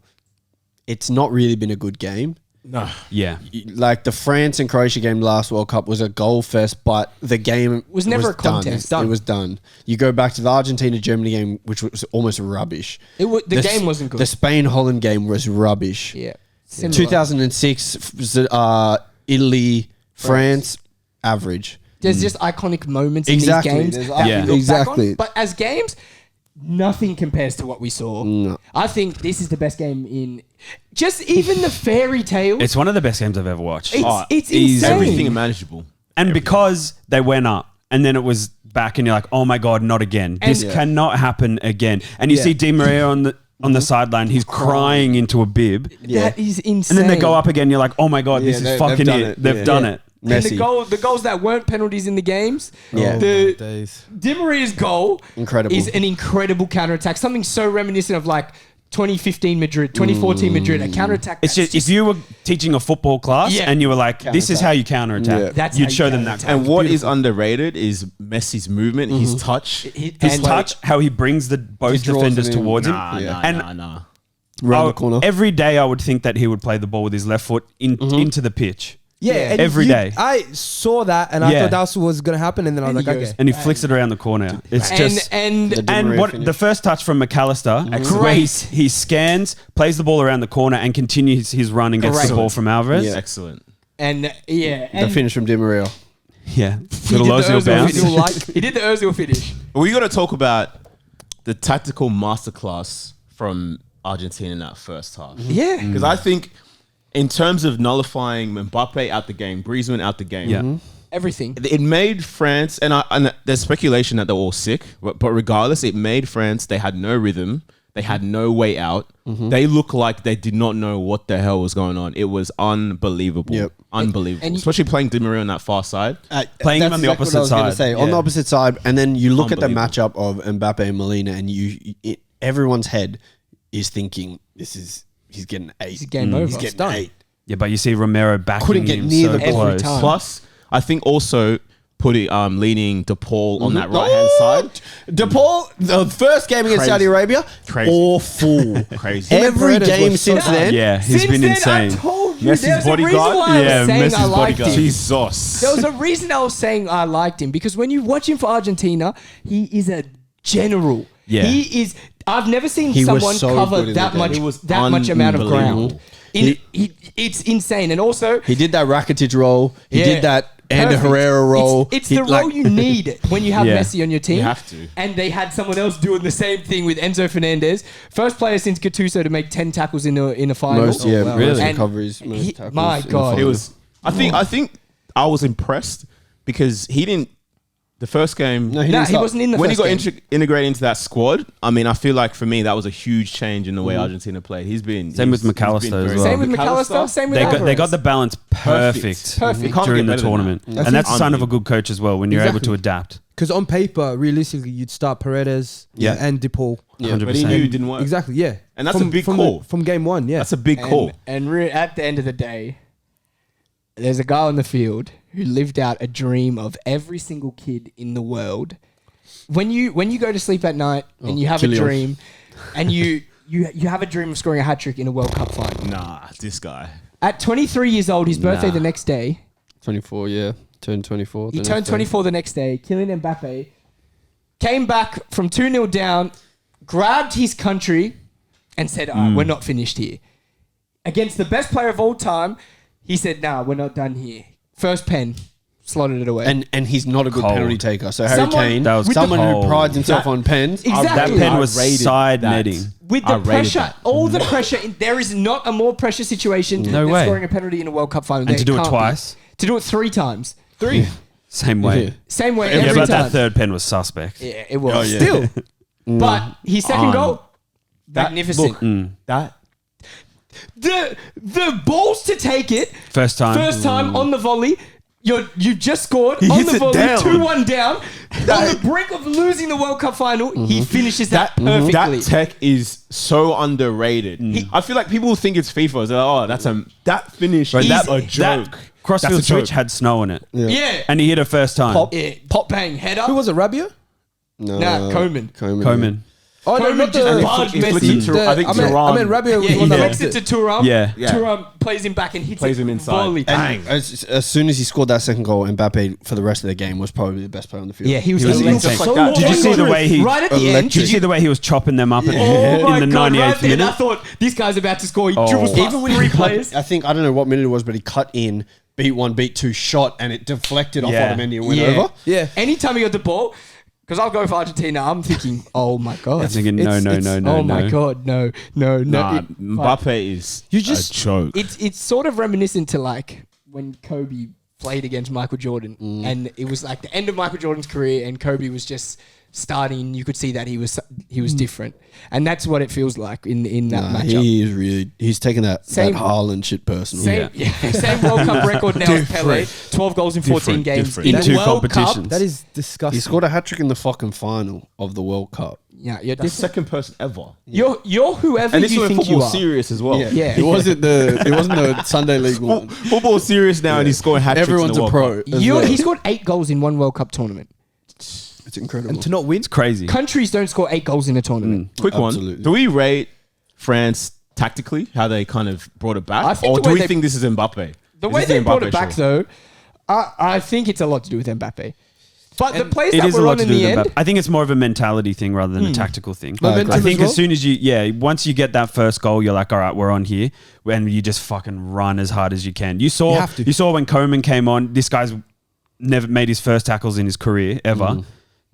it's not really been a good game. No. Yeah. Like the France and Croatia game last World Cup was a goal fest, but the game Was never a done. contest. It was done. You go back to the Argentina-Germany game, which was almost rubbish. The game wasn't good. The Spain-Holland game was rubbish. Yeah. Similar. 2006, Italy, France, average. There's just iconic moments Exactly. in these There's games that Yeah. we look Exactly. back on. But as games, nothing compares to what we saw. No. I think this is the best game in just even the fairy tale. It's one of the best games I've ever watched. It's easy. insane. Everything manageable. And because they went up and then it was back and you're like, oh my God, not again. This And- cannot happen again. And you Yeah. see Di Maria on the sideline, he's crying into a bib. That is insane. And then they go up again, you're like, oh my God, this Yeah, is they've fucking done it. it. They've Yeah. done Yeah. it. And Messi. the goals that weren't penalties in the games. Yeah. The days. Di Maria's goal Incredible. is an incredible counterattack. Something so reminiscent of like 2015 Madrid, 2014 Madrid, a counterattack. It's that's just, if you were teaching a football class Yeah. and you were like, this is how you counterattack, Yeah. That's how you'd you show them that. counterattack. And what is underrated is Messi's movement, his touch. His His touch, how he brings both draws defenders it in. towards him. Yeah. And Round Oh, the corner. Every day I would think that he would play the ball with his left foot into the pitch. Yeah, and Every day. I saw that and I Yeah. thought that was going to happen, and then I was And like, he goes- okay. And he flicks it around the corner. It's just... and The Di And Maria what finish. the first touch from McAllister, where he scans, plays the ball around the corner, and continues his run and gets the Correct. ball from Alvarez. Yeah. Excellent. and The and finish from Di Maria. Yeah, he little did the Ozil Ozil bounce. finish. He did the Ozil finish. We got to talk about the tactical masterclass from Argentina in that first half. Yeah. Because I think in terms of nullifying Mbappe out the game, Griezmann out the game, Yeah. Everything. it made France, and there's speculation that they're all sick, but regardless, it made France, they had no rhythm. They had no way out. They looked like they did not know what the hell was going on. It was unbelievable. Yep. Unbelievable. And you- Especially playing Di Maria on that far side. Playing him That's on the exactly opposite what I was gonna side. say. On the Yeah. opposite side, and then you look at the Unbelievable. matchup of Mbappe and Molina, and everyone's head is thinking, he's getting 8. It's game over. He's It's getting done. 8. Yeah, but you see Romero backing Couldn't get him near so the ball. close. Every time. Plus, I think also leaning DePaul on that right hand side. DePaul, the first game against Crazy. Saudi Arabia, Crazy. awful. Crazy. Every Paredes game was so since then. Yeah, he's Since been then, insane. I told you Messi's there's a reason bodyguard? why I was Yeah, saying I Messi's liked bodyguard. him. Jesus. There was a reason I was saying I liked him because when you watch him for Argentina, he is a general. Yeah. He is. I've never seen He was someone so good cover in the that game. much. He was That much amount of ground. unbelievable. It's insane, and also He did that Rakitic role. He Yeah. did that Ander Perfect. Herrera role. It's He, the role you need when you have Yeah. Messi on your team. You have to. And they had someone else doing the same thing with Enzo Fernandez. First player since Gattuso to make 10 tackles in a final. most, yeah, wow. most Really? recoveries, most He- tackles my in the God. final. It was. I think I was impressed because he didn't. The first game. No, No, didn't he start. wasn't in the when he first got game. integrated into that squad, I mean, I feel like for me that was a huge change in the way Argentina played. Same with McAllister as well. Same with McAllister, same with They Alvarez. got the balance perfect, Perfect. Can't during get the better than tournament. that. And that's a sign of a unbelievable. good coach as well when you're able to Exactly. adapt. Because on paper, realistically, you'd start Paredes Yeah. and DePaul. Yeah. 100%. But he knew it didn't work. Exactly, yeah. And that's a big from call. from game one, yeah. That's a big call. And at the end of the day, there's a guy on the field who lived out a dream of every single kid in the world. When you go to sleep at night and you have Kylian. a dream, and you have a dream of scoring a hat trick in a World Cup final. Nah, this guy. At 23 years old, his birthday Nah. the next day. 24, yeah. Turned 24. He turned 24 the next day. Kylian Mbappe came back from 2-0 down, grabbed his country, and said, "All right, we're not finished here." Against the best player of all time, he said, "Nah, we're not done here." First pen, slotted it away. And he's not a good Cold. penalty taker. So Harry Someone- Kane, That was someone cold. who prides himself That- on pens. Exactly. That pen was I rated side that. netting. with I the rated pressure, that. all the pressure, there is not a more pressure situation No than way. scoring a penalty in a World Cup final. And There to do it can't be. twice? To do it 3 times. Same way. Yeah. Same way Yeah, every but time. that third pen was suspect. Yeah, it was. Oh, yeah. Still. But his second goal, That- magnificent. Look, that The balls to take it First time. first time on the volley. You just scored He on hits the it volley, down. 2-1 down, on the brink of losing the World Cup final. He finishes that perfectly. that tech is so underrated. I feel like people think it's FIFA. They're like, oh, that finish. Bro, That's a that joke. crossfield That's a switch joke. had snow in it. yeah. And he hit it first time. Pop. Yeah, pop bang header. Who was it, Rabia? No, Nah, Koeman. Coleman. Oh, no, Coleman not just the... barged He flicked Messi. it to- I think I meant Thuram Rabia was Yeah, the he one that flicks lost it it. to Thuram. Yeah. Yeah. Thuram plays him back and hits Plays it him inside. volley. Bang. As soon as he scored that second goal, Mbappe for the rest of the game was probably the best player on the field. Yeah, he was He was electric. insane. Like that. Did you see the way he? Right at the end. Did you see the way he was chopping them up Oh my in the God, 98th right then, I minute? thought this guy's about to score. He Oh. dribbles past Even when 3 he players. cut, I think I don't know what minute it was, but he cut in, beat 1, beat 2, shot, and it deflected off Yeah. Otamendi and went Yeah. over. Yeah. Anytime he got the ball, because I'll go for Argentina, I'm thinking, oh my God. I'm thinking, no. Oh my God, no. Nah, It- Mbappe is You just- a joke. It's sort of reminiscent to like when Kobe played against Michael Jordan, and it was like the end of Michael Jordan's career, and Kobe was just starting. You could see that he was different, and that's what it feels like in that Nah, matchup. he's taken that Same- Haaland shit personal. Same World Cup record now as Pele. 12 goals in 14 Different, games different. in In the two World competitions. Cup. That is disgusting. He scored a hat trick in the fucking final of the World Cup. Yeah, you're That's different. second person ever. You're whoever And this you was think you football are. serious as well. Yeah. It wasn't the Sunday League one. Football serious now, and he's scoring hat tricks. Everyone's in the a World pro. Cup. as well. He scored 8 goals in one World Cup tournament. It's incredible. and to not win? It's crazy. Countries don't score 8 goals in a tournament. Quick Absolutely. one. Do we rate France tactically, how they kind of brought it back? I think Or the do way we they- think this is Mbappe? The Is way this they the brought Mbappe it back, show? though, I think it's a lot to do with Mbappe. But the players It that is a were lot on to in do the with end, that. I think it's more of a mentality thing rather than a tactical thing. Momentum I think as as soon as once you get that first goal, you're like, all right, we're on here, and you just fucking run as hard as you can. You saw have to. you saw when Koeman came on. This guy's never made his first tackles in his career ever.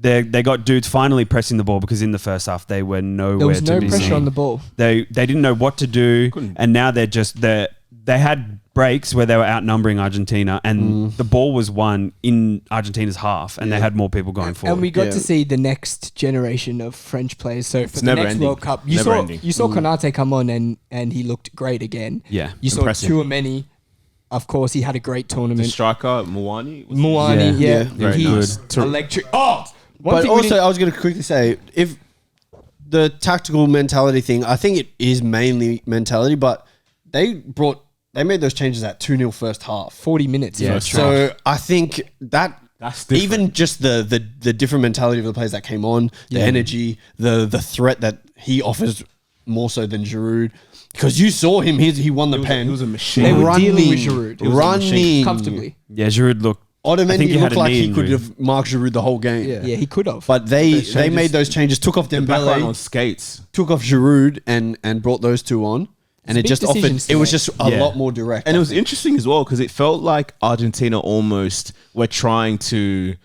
They got dudes finally pressing the ball because in the first half they were nowhere there was to no be pressure seen. on the ball. They didn't know what to do, and now they had breaks where they were outnumbering Argentina, and the ball was won in Argentina's half, and they had more people going forward. And we got Yeah. to see the next generation of French players. So for the never next ending. World Cup, you Never saw ending. Konate come on and he looked great again. Yeah. You saw Impressive. Tchouameni. Of course, he had a great The tournament. striker, Mouani. Muani, Yeah. yeah, Very he nice. electric. Oh, one But thing we also, didn't- I was going to quickly say, if the tactical mentality thing, I think it is mainly mentality, but they made those changes at 2-0 first half. 40 minutes. Yeah, Yeah, it's So I think that That's different. Even just the different mentality of the players that came on, the energy, the threat that he offers more so than Giroud. Because you saw him, he won the pen. He was a machine. They were running, dealing with Giroud. running Comfortably. Yeah, Giroud looked. I think Otamendi he had looked a like knee he could injury. have marked Giroud the whole game. Yeah, he could have. But they made those changes, took off The backline on Dembele, skates. took off Giroud, and brought those two on. And It's it big just offered. decisions to It was make. just a Yeah. lot more direct. And it was interesting as well because it felt like Argentina almost were trying to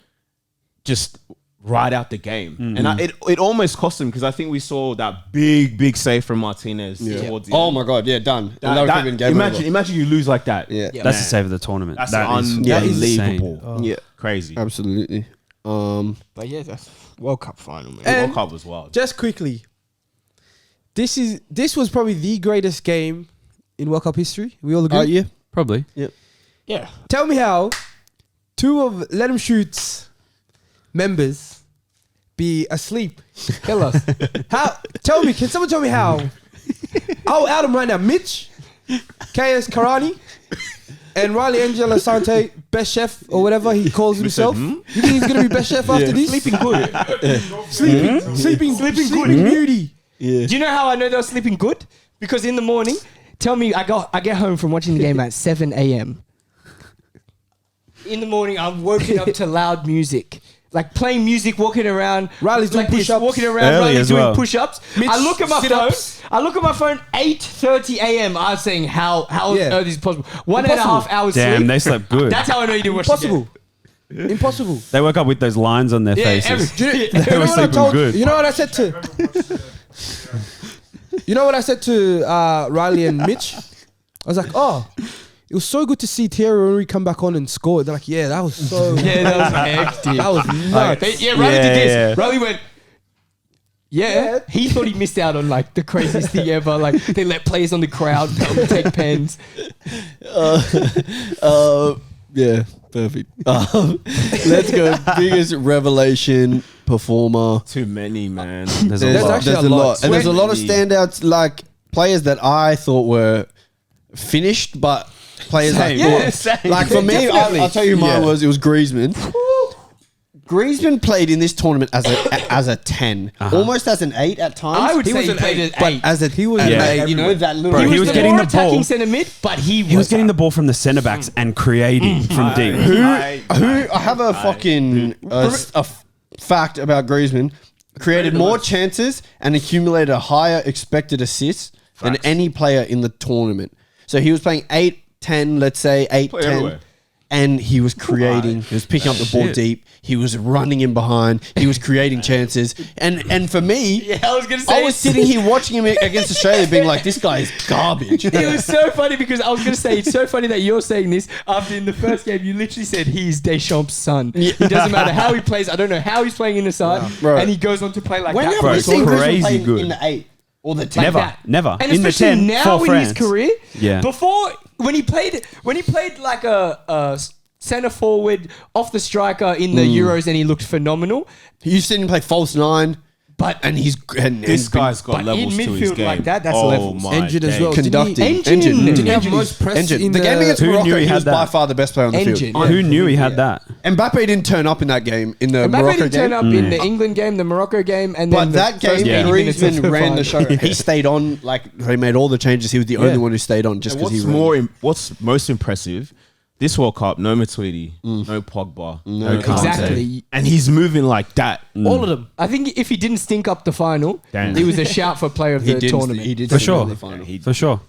just ride out the game. And it almost cost them because I think we saw that big save from Martinez towards the Oh end. my god, yeah, done. That- And that- could've been game over. imagine you lose like that. Yeah. That's the save of the tournament. That's That is unbelievable. insane. Yeah, Crazy. absolutely. But yeah, that's World Cup final, man. And- World Cup was wild. Just quickly, this was probably the greatest game in World Cup history. We all agree. Yeah. Probably. yeah. Tell me how two of Let 'Em Shoot's members be asleep. Tell us. How? Tell me. Can someone tell me how? I'll out him right now. Mitch, KS Karani, and Riley Angela Sante, best chef or whatever he calls himself. You think he's gonna be best chef after this? Sleeping good. Sleeping beauty. Yeah. Do you know how I know they're sleeping good? Because in the morning, tell me, I get home from watching the game at 7 a.m. In the morning, I'm woken up to loud music. Like playing music, walking around. Riley's doing like this, push-ups. walking around, Early Riley as doing well. push-ups. Mitch, I look at my phone. sit-ups. I look at my phone, 8:30 a.m. I'm saying, how Yeah. early is it possible? 1.5 hours Damn, sleep. they slept good. That's how I know you didn't watch the game. Impossible. Impossible. They woke up with those lines on their Yeah, faces. Do you, They you were know what I sleeping told? good. You know what I said to? You know what I said to Riley and Mitch? I was like, oh, it was so good to see Thierry Henry come back on and score. They're like, yeah, that was so. Yeah, that was hectic. That was nuts. Riley did this. Yeah. Riley went, yeah. He thought he missed out on like the craziest thing ever. Like they let players on the crowd come take pens. Yeah, perfect. Let's go. Biggest revelation performer. Too many, man. There's a There's lot. actually there's a a lot. lot. And there's a lot of Sweaty. standouts, like players that I thought were finished, but players Same. like for me, I'll tell you who mine was. It was Griezmann. Griezmann played in this tournament as a 10, almost as an 8 at times. I would He say was he an played eight, at but 8. as a He was Yeah. an 8, you know that little. Bro, he was the getting more the ball. attacking centre mid, but He was getting the ball from the centre backs and creating from deep. Who I have a fucking fact about Griezmann. Created more chances and accumulated a higher expected assists than any player in the tournament. So he was playing 8, 10, let's say 8, Play 10. everywhere. And he was creating, he was picking up the ball deep, he was running in behind, he was creating chances. And for me, I was gonna say I was sitting here watching him against Australia being like, this guy is garbage. It was so funny because I was going to say, it's so funny that you're saying this after in the first game, you literally said he's Deschamps' son. It doesn't matter how he plays. I don't know how he's playing in the side. Bro. And he goes on to play like When that. have Bro, we it's seen Griezmann crazy playing good. in the 8 or the 10? Like Never, that. never. And In the especially 10 now for in his France. career, Yeah. before when he played like a centre forward off the striker in the Euros and he looked phenomenal. You've seen him play false 9, But and he's This guy's got but levels in to his midfield game. like that, that's oh levels. My Engine as days. well. conducting. Engine. Didn't he have Engine. most press Engine. in The game against Who Morocco, knew he he had was by that? far the best player on the Engine. field. Who knew he had that? Mbappe didn't turn up in that game, in the Mbappe Morocco didn't turn game. up in the England game, the Morocco game, and then But the that game, first Yeah. 80 minutes of Griezmann ran the final. show. He stayed on, like, they made all the changes. He was the only one who stayed on just And because he ran. what's most impressive? This World Cup, no Matuidi, no Pogba, no Kante. Exactly. And he's moving like that. all of them. I think if he didn't stink up the final, Damn. he was a shout for player of the tournament. He did For stink sure. up the final. He- For sure.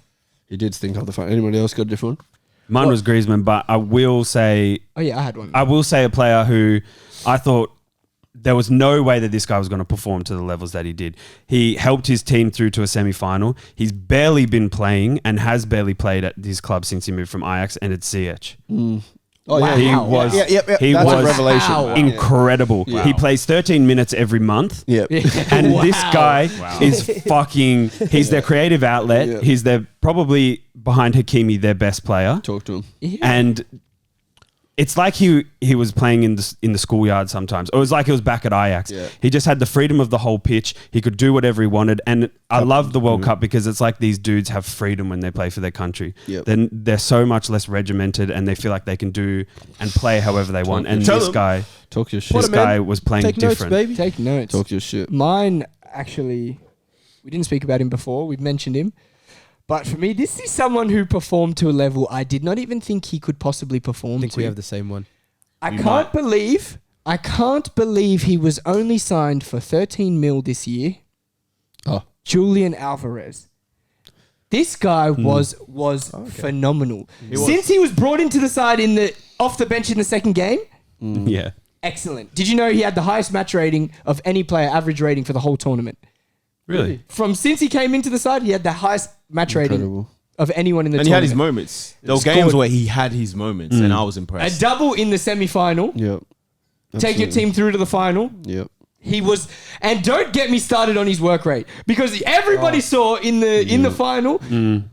He did stink up the final. Anybody else got a different one? Mine was Griezmann, but I will say Oh yeah, I had one. a player who I thought there was no way that this guy was going to perform to the levels that he did. He helped his team through to a semi-final. He's barely been playing and has barely played at his club since he moved from Ajax, and it's CH. Oh, Wow. He Yeah, was he That's was a revelation. Wow. incredible. Yeah. He plays 13 minutes every month. Yeah. And Wow. this guy is fucking. He's their creative outlet. Yeah. He's their probably behind Hakimi their best player. Talk to him. Yeah. And it's like he was playing in the schoolyard sometimes. Or it was like he was back at Ajax. Yeah. He just had the freedom of the whole pitch. He could do whatever he wanted. And I love the World Cup because it's like these dudes have freedom when they play for their country. Yep. Then they're so much less regimented and they feel like they can do and play however they want. And Tell this them. guy, Talk your shit. this guy was playing Take notes, different. baby. Take notes. Talk your shit. Mine, actually, we didn't speak about him before. We've mentioned him. But for me, this is someone who performed to a level I did not even think he could possibly perform I think to. we have the same one. I can't believe he was only signed for 13 mil this year. Oh. Julian Alvarez. This guy was phenomenal. Since he was brought into the side off the bench in the second game, Yeah. excellent. Did you know he had the highest match rating of any player, average rating for the whole tournament? Really? Since he came into the side, he had the highest match rating Incredible. of anyone in the And he had tournament. his moments. There were Scored. games where he had his moments, and I was A impressed. double in the semi-final. Yep. Take your Absolutely. team through to the final. Yep. He was, and don't get me started on his work rate because everybody saw in the final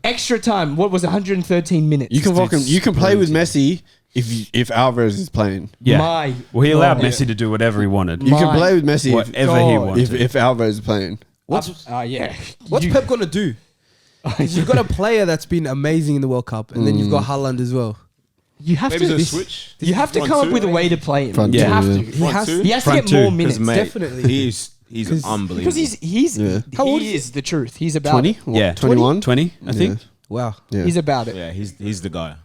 extra time. What was it, 113 minutes? You can play with Messi if Alvarez is playing. Yeah. Well, he allowed Oh. Messi to do whatever he wanted. You can play with Messi Whatever he wanted. if Alvarez is playing. yeah. What's Pep gonna do? You've got a player that's been amazing in the World Cup, and then you've got Haaland as well. You have Maybe to. it's a switch. You have to Front come up two. with a way to play him. Front You two, have yeah. to. He has. He has to Front get two. more 'Cause, minutes. mate, Definitely. He's unbelievable. Because he's How old he is the truth. He's about 20? it. Yeah. 21? 20, I think. Wow. Yeah. He's about it. Yeah, he's the guy.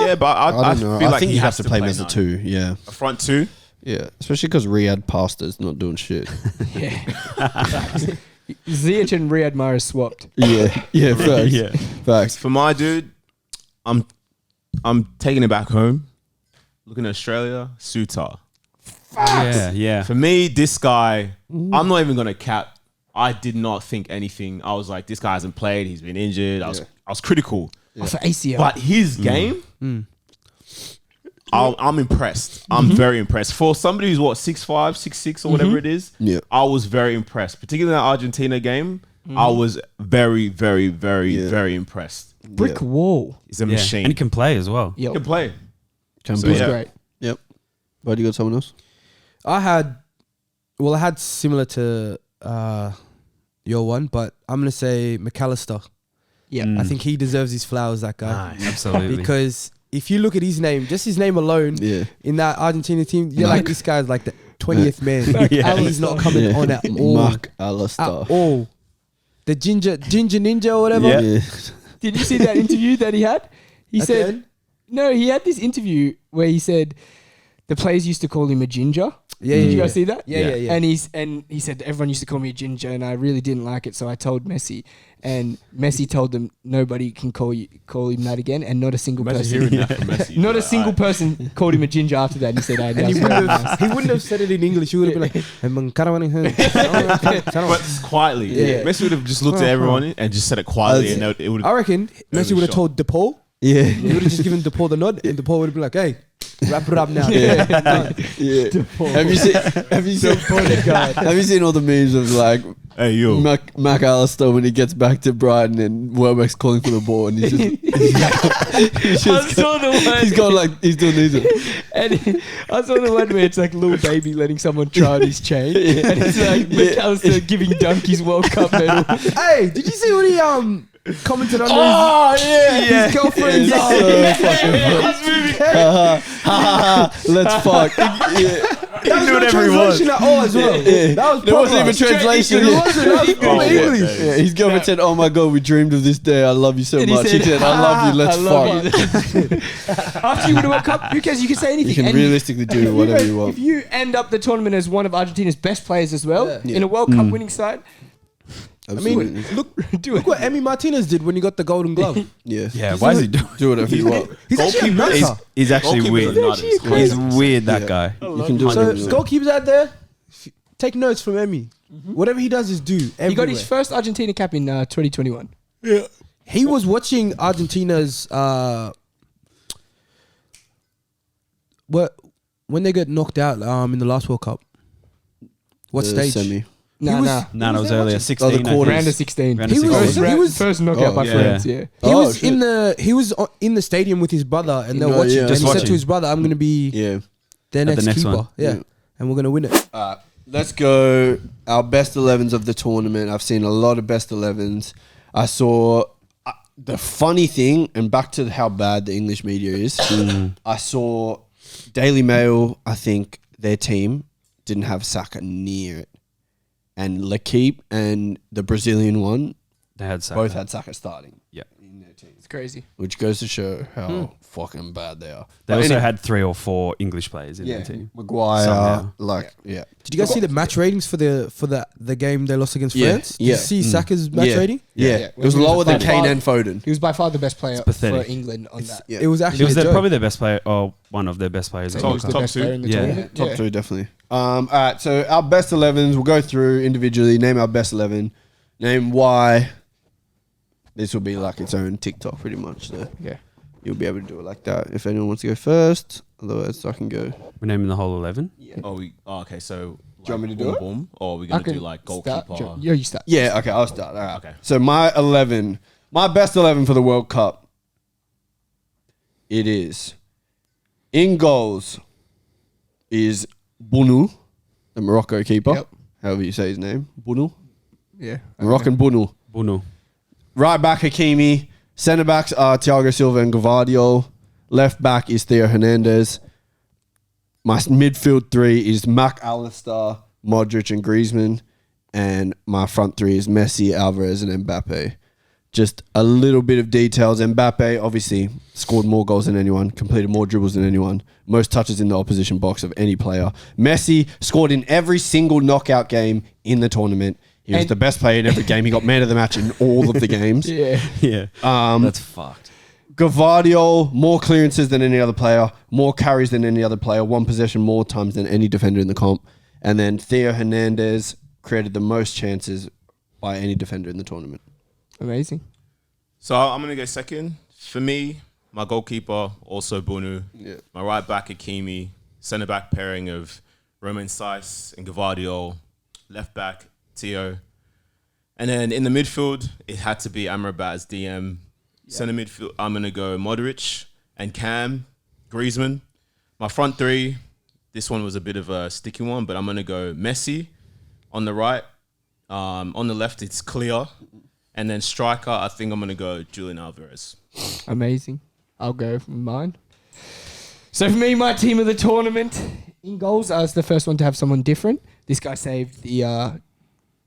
Yeah, but I I don't know. feel I like think he you have has to play him as a nine. 2. Yeah. A front two. Yeah. Especially because Riyad Pasta's not doing shit. Yeah. Ziyech and Riyad Mahrez swapped. Yeah. Yeah. Facts. Yeah. Facts. For my dude, I'm taking it back home. Looking at Australia, Sutar. Yeah. For me, this guy, I'm not even gonna cap. I did not think anything. I was like, this guy hasn't played. He's been injured. I was critical. Off of ACL. But his game, I'm impressed. I'm very impressed. For somebody who's 6'5", 6'6", or whatever it is, Yeah. I was very impressed. Particularly in that Argentina game, I was very, very, very, very impressed. Brick wall. He's a Yeah. machine. And he can play as well. Yo, He can play. Can So, play. he's yeah. great. Yep. Why do you got someone else? I had similar to your one, but I'm gonna say McAllister. Yeah. I think he deserves his flowers, that guy. Absolutely. Because if you look at his name, just his name alone, Yeah. in that Argentina team, you're like, this guy's like the 20th man. Yeah. He's not coming on at all. Mark At Alistair. all. The ginger ninja or whatever. Yeah. Yeah. Did you see that interview that he had? He At the said, end? no, he had this interview where he said the players used to call him a ginger. Yeah, Did you yeah, guys see that? Yeah. And he said everyone used to call me a ginger, and I really didn't like it, so I told Messi, and Messi told them nobody can call him that again, and not a single Imagine person, hearing that from Messi. not a Like, single person called him a ginger after that. And he said, And he wouldn't have said it in English. He would have been like, "Hey, man, But quietly. Yeah. Messi would have just looked at everyone and just said it quietly, and it would I reckon Messi would have told DePaul. Yeah. He would have just given DePaul the nod, and DePaul would have been like, "Hey, wrap it up now." Yeah. Have you seen all the memes of like Hey, yo. Mac Alistair when he gets back to Brighton and Welbeck's calling for the ball and he's just I saw the one. he's got like he's doing these. And I saw the one where it's like little baby letting someone try on his chain, and it's like McAllister giving Donkey's World Cup medal. Hey, did you see what he commented on yeah, his girlfriend's? let's fuck. Yeah. That was do no whatever he wants. translation at all as well. Yeah. That was There wasn't proper. even translation. It wasn't. That was proper Oh, yeah. English. Yeah, his girlfriend said, "Oh my god, we dreamed of this day. I love you so And he much." He said, "I love you. Let's I love fuck." you. After you win a World Cup, who cares? You can say anything. You can And realistically do whatever you want. If you end up the tournament as one of Argentina's best players as well, Yeah. in a World Cup winning side, I mean, look do it. what Emi Martinez did when he got the Golden Glove. yeah, Yeah. Why is he doing? do whatever you want. He's actually a Goalkeepers- nutter. He's actually Goalkeepers weird. are nutters. He's weird, that Yeah. guy. You can do So whatever you want. goalkeepers out there, take notes from Emi. Whatever he does is do. He got Everywhere. his first Argentina cap in 2021. He was watching Argentina's when they get knocked out in the last World Cup. What The stage? Semi. No, no. No, it was earlier. 16. Oh, the I think. quarters. Round of 16. Round of He was- 16. he was- first knockout by yeah. France. Yeah. He Oh, was shit. in the stadium with his brother, and they're No, watching. yeah. And Just he said watching. to his brother, "I'm going to be Yeah. their the next next keeper." one. Yeah. Yeah. And we're going to win it. Let's go. Our best 11s of the tournament. I've seen a lot of best 11s. I saw the funny thing, and back to how bad the English media is. I saw Daily Mail. I think their team didn't have Saka near it, and L'Equipe and the Brazilian one They had Saka. both had Saka starting. Yeah. in their team, It's crazy. which goes to show how fucking bad they are. They But also anyway, had 3 or 4 English players in their team. Maguire, Somehow. yeah. Did you guys see the match ratings for the game they lost against Yeah, France? Did yeah. you see Saka's match Yeah. rating? Yeah, Yeah. it was When he was lower than by Kane far- and Foden. He was by far the best player for pathetic. England on that. Yeah. It was He actually was a joke. probably their best player, or one of their best players. So of he all was the time. best two. player in the Yeah. tournament. Top two, definitely. All right, so our best 11s, we'll go through individually, name our best 11, name why. This will be like its own TikTok pretty much. So Yeah. you'll be able to do it like that if anyone wants to go first. Otherwise, I can go. We're naming the whole 11. Okay, so Do you want me to do it? boom, or are we I gonna can do like start. goalkeeper? Yeah, you start. Yeah, okay, I'll start. All right. Okay. So my 11, my best 11 for the World Cup, it is, in goals, is Bunu, the Morocco keeper. Yep. However you say his name. Bunu. Yeah. Moroccan Bunu. Bruno. Right back, Hakimi. Centre backs are Thiago Silva and Gvardiol. Left back is Theo Hernandez. My midfield three is Mac Allister, Modric, and Griezmann. And my front three is Messi, Alvarez, and Mbappe. Just a little bit of details. Mbappe obviously scored more goals than anyone, completed more dribbles than anyone, most touches in the opposition box of any player. Messi scored in every single knockout game in the tournament. He was And- the best player in every game. He got man of the match in all of the games. Yeah. Yeah. That's fucked. Gvardiol, more clearances than any other player, more carries than any other player, one possession more times than any defender in the comp. And then Theo Hernandez created the most chances by any defender in the tournament. Amazing. So I'm gonna go second. For me, my goalkeeper also Bunu. Yeah. My right back Hakimi. Centre back pairing of Romain Saiss and Gvardiol. Left back Theo. And then in the midfield, it had to be Amrabat as DM. Centre midfield, I'm gonna go Modric and Cam, Griezmann. My front three, this one was a bit of a sticky one, but I'm gonna go Messi on the right. On the left, it's Clear. And then striker, I think I'm going to go Julian Alvarez. Amazing. I'll go from mine. So for me, my team of the tournament in goals, I was the first one to have someone different. This guy saved the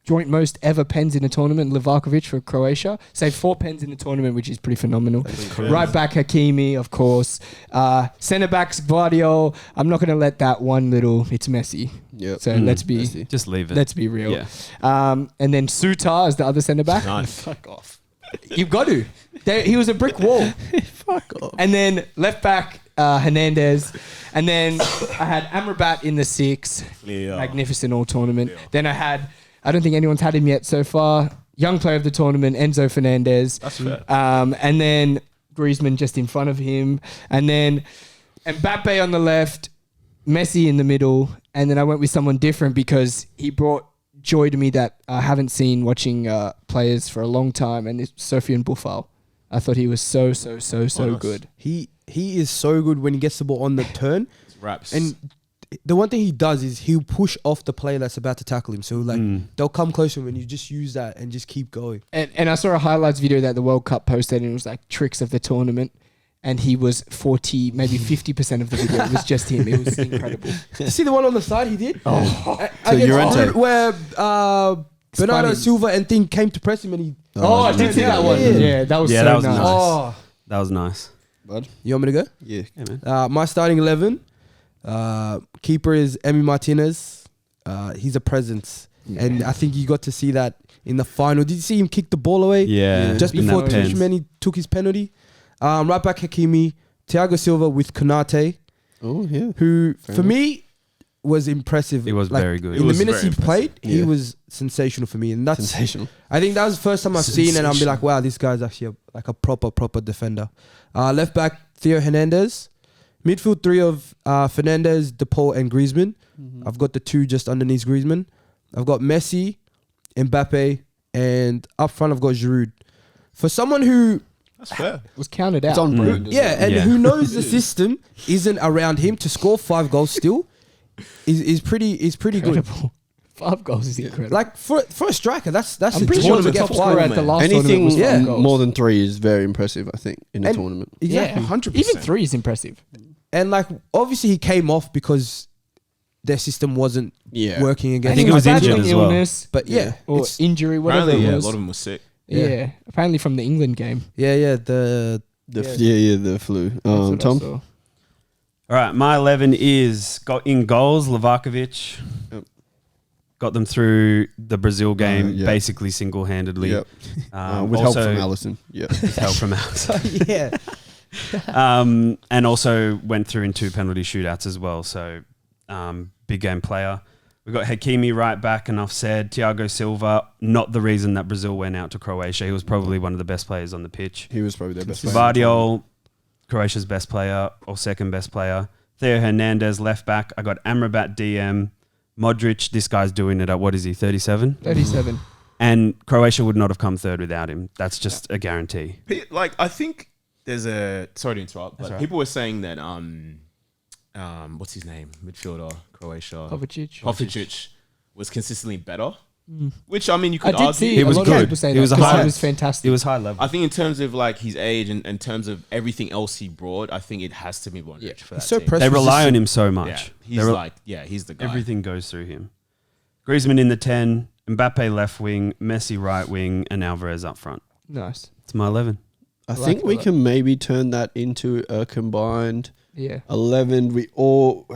joint most ever pens in a tournament, Livakovic for Croatia. Saved 4 pens in the tournament, which is pretty phenomenal. Right back, Hakimi, of course. Centre backs, Gvardiol. I'm not going to let that one little, it's Messi. Yep. So let's be Messi. Just leave it. let's be real. Yeah. And then Sutar as the other centre back. Nice. Fuck off. You've got to. He was a brick wall. Fuck off. And then left back, Hernandez. And then I had Amrabat in the 6. Clear. Magnificent all tournament. Yeah. Then I had, I don't think anyone's had him yet so far, young player of the tournament, Enzo Fernandez. That's fair. And then Griezmann just in front of him. And then Mbappe on the left, Messi in the middle. And then I went with someone different because he brought joy to me that I haven't seen watching players for a long time. And it's Sofiane Boufal. I thought he was so nice. good. He is so good when he gets the ball on the turn. Raps. And the one thing he does is he'll push off the player that's about to tackle him. So like they'll come close to him and you just use that and just keep going. And I saw a highlights video that the World Cup posted and it was like tricks of the tournament. And he was 40, maybe 50% of the video. It was just him. It was incredible. You see the one on the side he did? So Llorente. Where Bernardo him. Silva and thing came to press him and he... Oh, I did see that one. Yeah, that was Yeah, so that was nice. nice. Oh. That was nice. Bud? You want me to go? Yeah. Yeah, man. My starting 11, keeper is Emi Martinez. He's a presence. And I think you got to see that in the final. Did you see him kick the ball away? Yeah. Just in before that pens. Tuchman took his penalty. Right back Hakimi, Thiago Silva with Konate, Oh, yeah. who Fair for enough. me was impressive. He was very good. In the was minutes he very played, he Yeah. was sensational for me. And that's Sensational. I think that was the first time I've seen and I'll be like, wow, this guy's actually a proper defender. Left back, Theo Hernandez. Midfield three of Fernandez, DePaul, and Griezmann. I've got the two just underneath Griezmann. I've got Messi, Mbappe, and up front I've got Giroud. For someone who That's fair. Was counted out. It's on brand. isn't yeah, it? and Yeah. who knows the system isn't around him to score 5 goals still is pretty good. Incredible. 5 goals is incredible. Like for a striker, that's I'm a pretty sure the tournament top get scorer five, at the man. last Anything tournament was 5 yeah, goals. more than 3 is very impressive, I think, in a And- tournament. Exactly. Yeah, 100%. Even 3 is impressive. And like obviously he came off because their system wasn't Yeah. working against. I think he was injured battling as well. illness But yeah, or it's- injury, whatever Apparently, it yeah, a was. lot of them were sick. yeah. Apparently from the England game. yeah, the The flu. That's what I Tom? saw. All right, my 11 is got in goals, Livakovic. Yep. Got them through the Brazil game yeah. basically single-handedly. Yep. With help also- from Allison. Yeah. With help from Alex. yeah. And also went through in 2 penalty shootouts as well. So big game player. We got Hakimi right back, enough said. Thiago Silva, not the reason that Brazil went out to Croatia. He was probably one of the best players on the pitch. He was probably their best player. Vardiol, Croatia's best player or second best player. Theo Hernandez, left back. I got Amrabat DM. Modric, this guy's doing it at, what is he, 37? 37. And Croatia would not have come third without him. That's just a guarantee. Like, I think there's a, sorry to interrupt, but That's all right. people were saying that, what's his name? Midfielder, Croatia. Kovacic. Was consistently better. Which, I mean, you I could did argue. see He a was lot of good. people say He that was a 'cause high- he was fantastic. It was high level. I think in terms of like his age and in terms of everything else he brought, I think it has to be Modric Yeah. for He's that so team. press They rely on resistant. him so Yeah, much. he's They re- like, yeah, he's the guy. everything goes through him. Griezmann in the 10, Mbappe left wing, Messi right wing, and Alvarez up front. Nice. It's my 11. I like think it a we lot. can maybe turn that into a combined Yeah. 11. We all...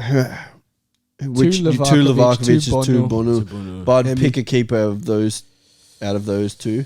Which two Livakovic, Livakovic, two two Bono. Sabunu. But Emi. pick a keeper of those, out of those 2.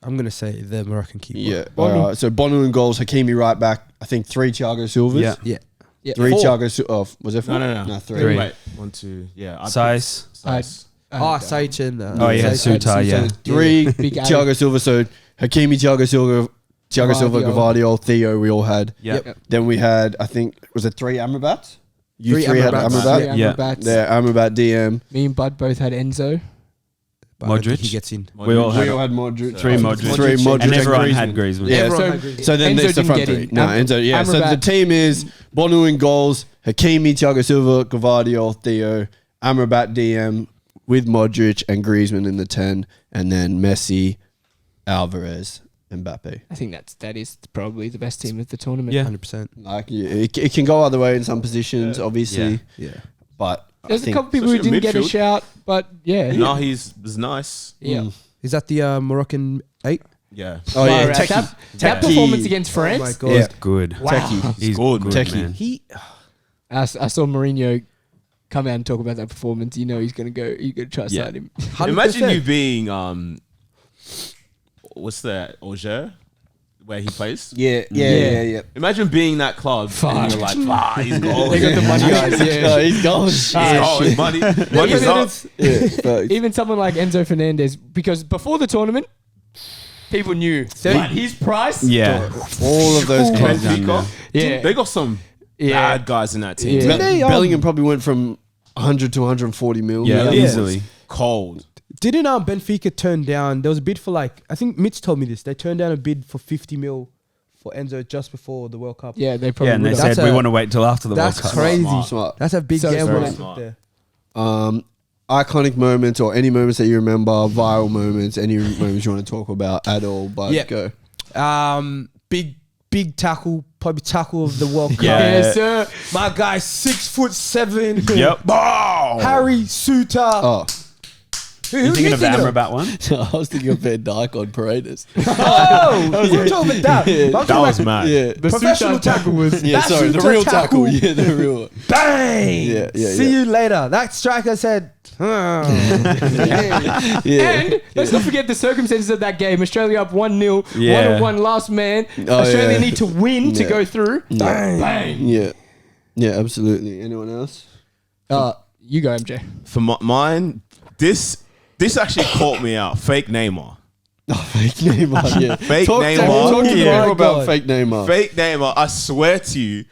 I'm gonna say the Moroccan keeper. Yeah. Bono. So Bono in goals, Hakimi right back. I think 3 Thiago Silvas. Yeah. Yeah. Yeah. 3 4. Thiago Silvas. Was it 4? No. No, 3. Three. Wait, 1, 2, yeah. I'd Size. pick Size. Saich and Oh, yeah, Saich, Sutar, yeah. 3 Big Thiago Silva. So Hakimi, Thiago Silva, Gvardiol, Theo. We all had. Yep. Yep. Then we had, I think, was it 3 Amrabat? You 3 3 had Amrabats. Amrabat. Yeah. Amrabat. Yeah, Amrabat DM. Me and Bud both had Enzo. But I don't think Modric. he gets in. We all had We all had Modric. 3 Modric. 3 Modric And everyone Griezmann. had Griezmann. Yeah, Everyone so, had Griezmann. so then Enzo there's the didn't front get 3. in. No, Enzo, yeah. So the Amrabat. team is Bono in goals, Hakimi, Thiago Silva, Gvardiol, Theo, Amrabat DM with Modric and Griezmann in the 10, and then Messi, Alvarez, Mbappe. I think that is probably the best team of the tournament. Yeah. 100%. Like it can go either way in some positions, obviously, Yeah. but There's I a think couple people who especially didn't get a midfield. shout, but yeah. No, he's nice. Yeah. Is that the Moroccan 8? Yeah. Oh yeah, Far out. Techie. That Techie. performance against Oh my France. god. Yeah. Good. Wow. Techie. He's good, good, Techie. man. He I saw Mourinho come out and talk about that performance. You know he's gonna go. You're gonna try to Yeah. sign him. 100%. Imagine you being what's that, Auger, where he plays. Yeah. Imagine being that club and you're like, he's gold. They got the money guys. Yeah. No, he's gone. He's gold. Money's up. Yeah, Even someone like Enzo Fernandez, because before the tournament, people knew but his price. Yeah. all of those clubs. Benfica. Yeah. They got some Yeah. bad guys in that team. Yeah. They, Bellingham probably went from 100 to 140 mil. Yeah, Yeah. easily. Cold. didn't Benfica turn down? There was a bid for like I think Mitch told me this. They turned down a bid for 50 mil for Enzo just before the World Cup. Yeah, they probably Yeah, and they would said have. we want to wait until after the World That's Cup. crazy. Smart. That's a big So gamble smart. they took Smart. there. Iconic moments or any moments that you remember, viral moments, any moments you want to talk about at all, but Yeah. go. Big tackle, probably tackle of the World Cup. Yeah. Yes, sir. My guy, 6'7". Yep. Harry Sutar. Oh, You thinking of the Amrabat one? I was thinking of Van Dijk on Paredes. Oh, we're talking about that. I'm talking That was about mad. Yeah. The professional Sutar tackle was Yeah, sorry, the real tackle. Yeah, the real one. Bang! Yeah, See yeah. you later. That striker said, Yeah. And let's not forget the circumstances of that game. Australia up 1-0, Yeah. 1-1 last man. Oh, Australia yeah. need to win to Yeah. go through. Yeah. Bang. Yeah. Yeah, absolutely. Anyone else? You go, MJ. For mine, this actually caught me out. Fake Neymar. Oh, fake Neymar, yeah. Fake Talk Neymar. to the Yeah. people about God. fake Neymar. Fake Neymar. I swear to you,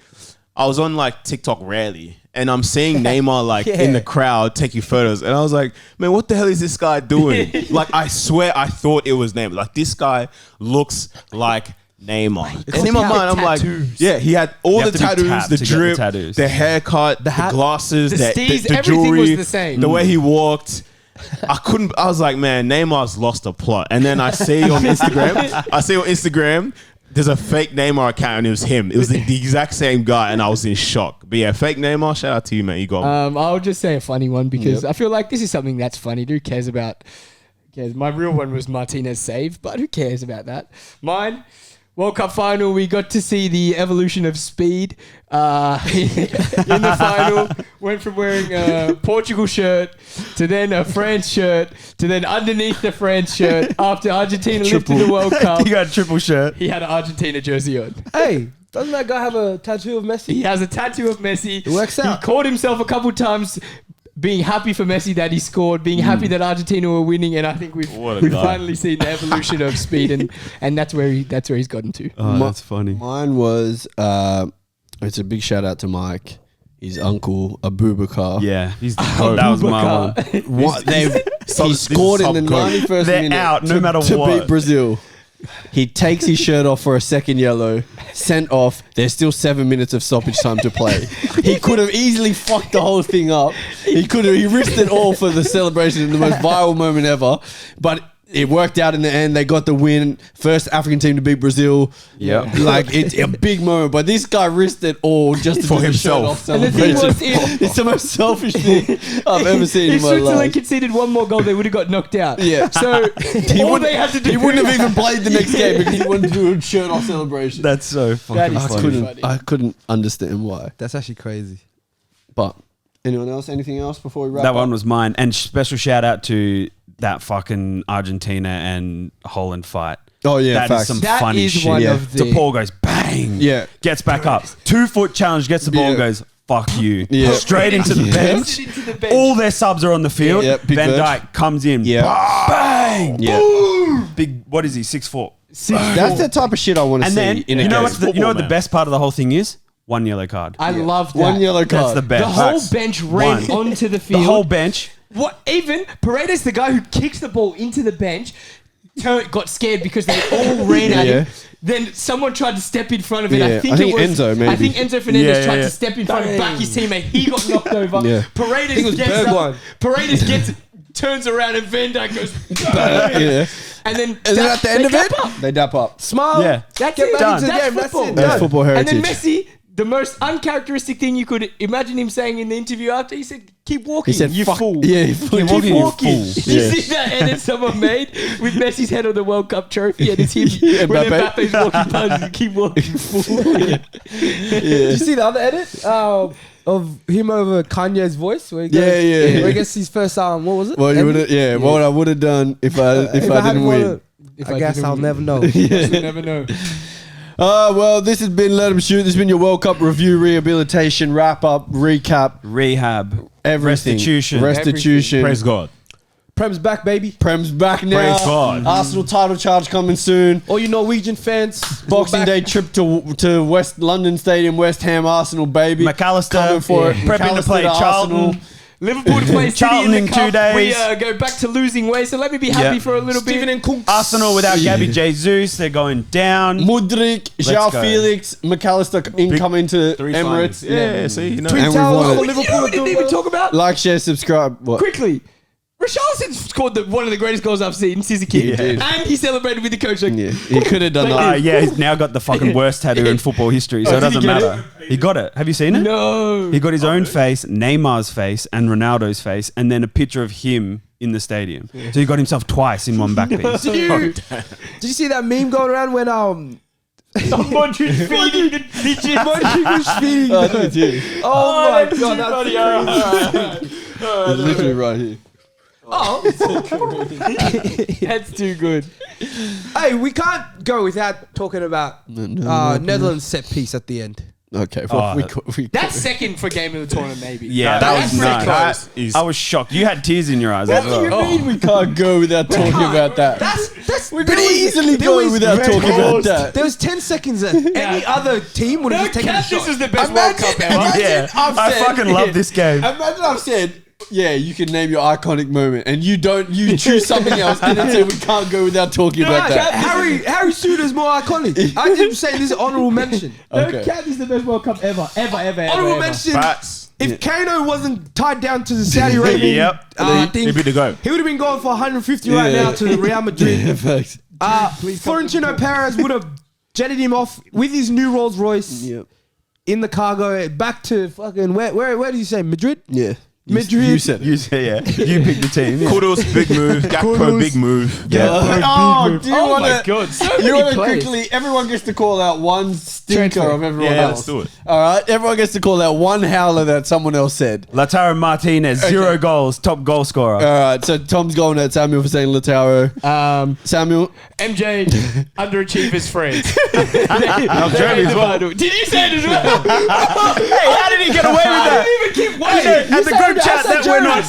I was on like TikTok rarely, and I'm seeing Neymar like in the crowd taking photos, and I was like, man, what the hell is this guy doing? Like, I swear I thought it was Neymar. Like, this guy looks like Neymar. And in my mind, I'm like, yeah, he had all the tattoos, the drip, the haircut, the glasses, the everything jewelry, was the same. the way he walked. I was like, man, Neymar's lost a plot. And then I see on Instagram, there's a fake Neymar account and it was him. It was the exact same guy and I was in shock. But yeah, fake Neymar, shout out to you, man. You got I'll just say a funny one because I feel like this is something that's funny. Who cares about... My real one was Martinez save, but who cares about that? Mine... World Cup final, we got to see the evolution of speed. In the final, went from wearing a Portugal shirt to then a France shirt to then underneath the France shirt after Argentina lifted the World Cup. He got a triple shirt. He had an Argentina jersey on. Hey, doesn't that guy have a tattoo of Messi? He has a tattoo of Messi. It works out. He caught himself a couple times being happy for Messi that he scored, being happy that Argentina were winning, and I think we've finally seen the evolution of speed, and that's where he's gotten to. Oh, that's funny. Mine was it's a big shout out to Mike, his uncle Abubakar. Yeah, that was my one. He scored in the 91st They're minute out no matter to what. beat Brazil. He takes his shirt off for a second yellow, sent off. There's still 7 minutes of stoppage time to play. He could have easily fucked the whole thing up. He risked it all for the celebration in the most viral moment ever. But it worked out in the end. They got the win. First African team to beat Brazil. Yeah, like it's a big moment. But this guy risked it all just to for do himself. The and the thing was, it's the most selfish thing I've ever seen in my life. If Switzerland conceded one more goal, they would have got knocked out. Yeah. So all they had to do, he wouldn't have even played the next game because he wanted to do a shirt off celebration. That's so fucking funny. I couldn't understand why. That's actually crazy. But anyone else? Anything else before we wrap That up? one was mine. And special shout out to that fucking Argentina and Holland fight. Oh yeah, that is some funny shit. One of the DePaul goes bang. Yeah, gets back up. 2 foot challenge. Gets the ball. Yeah. Goes fuck you. Yeah. Straight into the bench. All their subs are on the field. Yeah, Big Van Bird. Dijk comes in. Yeah. Bang. Yeah. Boom. Big. What is he? 6'4". That's the type of shit I want to And see then in a you know game. what the best part of the whole thing is? 1 yellow card. I love that. 1 yellow card. That's the best. The whole Facts. bench ran One. onto the field. The whole bench. What? Even Paredes, the guy who kicks the ball into the bench, got scared because they all ran at him. Then someone tried to step in front of it. Yeah, I think Enzo, maybe. I think Enzo Fernandez tried yeah. to step in front of back his teammate. He got knocked over. Yeah. Paredes gets up. Paredes gets turns around and Van Dijk goes. Yeah. And then at the end of it, they dap up. Smile. Yeah. That's Get it. back Done. into the That's game. That's football. it. That's Done. football heritage. And then Messi, the most uncharacteristic thing you could imagine him saying in the interview after, he said, "Keep walking, He said, you "Fuck." fool." Yeah, Keep walking, you walking. fool. Did you Yeah. see that edit someone made with Messi's head on the World Cup trophy and it's him when Mbappe. Mbappe's walking past you, keep walking, fool. Did you see the other edit of him over Kanye's voice? Where he goes, Yeah. Where he gets his first what was it? Well, you would what I would have done if I didn't win. I guess I'll never know. You never know. Well, this has been Let 'Em Shoot. This has been your World Cup review, rehabilitation, wrap up, recap, Rehab. everything. Restitution. Restitution. Praise God. Prem's back, baby. Prem's back now. Praise God. Arsenal title charge coming soon. All you Norwegian fans. Boxing Day trip to West London Stadium, West Ham, Arsenal, baby. McAllister. Coming for it. Prepping to McAllister play Charlton. Arsenal. Liverpool to play City Charlton in in the 2 cup. days. We go back to losing ways, so let me be happy Yeah. for a little Steven bit. and Kunks. Arsenal without Gabby Jesus. They're going down. Mudryk, Let's João go. Felix, McAllister incoming to 3 Emirates. finals. Yeah, see, you know. Twin And we Towers won for it. Liverpool. We didn't even talk about Like, share, subscribe. What? quickly. Richarlison scored one of the greatest goals I've seen since a kid, He did. and he celebrated with the coach. Like, Yeah, he could have done that. Yeah, he's now got the fucking worst tattoo in football history, so it did he doesn't get matter. He got it. Have you seen it? No. He got his own face, Neymar's face, and Ronaldo's face, and then a picture of him in the stadium. So he got himself twice in one back piece. Did you see that meme going around when Modric feeding the pigeon. Modric was feeding I them? think it's you. Oh my that's god, too that's funny. It's literally right here. Oh, that's too good. Hey, we can't go without talking about Netherlands set piece at the end. Okay, well, Oh, That's second for game of the tournament, maybe. Yeah, That's that was pretty nice. close. I was shocked. You had tears in your eyes What as do you well. mean we can't go without talking about that? That's We could easily go without talking about that. There was 10 seconds left. Any other team would have just taken a shot. This is the best World Cup ever. Yeah, I fucking love this game. Imagine I've said, yeah, you can name your iconic moment, and you choose something else, and then say we can't go without talking about that. Harry Suter's more iconic. I didn't say this is honorable mention. Okay. Cat is the best World Cup ever. Honorable mention. Facts. If Kano wasn't tied down to the Saudi Arabian thing, He'd be the go. he would have been going for 150 right now to Real Madrid. Yeah, facts. Florentino Perez would have jetted him off with his new Rolls Royce Yep. in the cargo back to fucking where did you say Madrid? Yeah. Madrid. You said it. You say, yeah. You pick the team. Yeah. Kudos, big move. Gakpo, big move. Do you want my to? God, so You many want to players. quickly? Everyone gets to call out one stinker Transfer. of everyone Yeah, else. let's do it. All right, everyone gets to call out one howler that someone else said. Lautaro Martinez, 0 goals, top goal scorer. All right, so Tom's going at Samuel for saying Lautaro. Samuel, MJ, underachievers friends. Jeremy as well. Did you say it as well? Hey, how did he get away with that? I didn't even keep waiting. At the group chat that went on.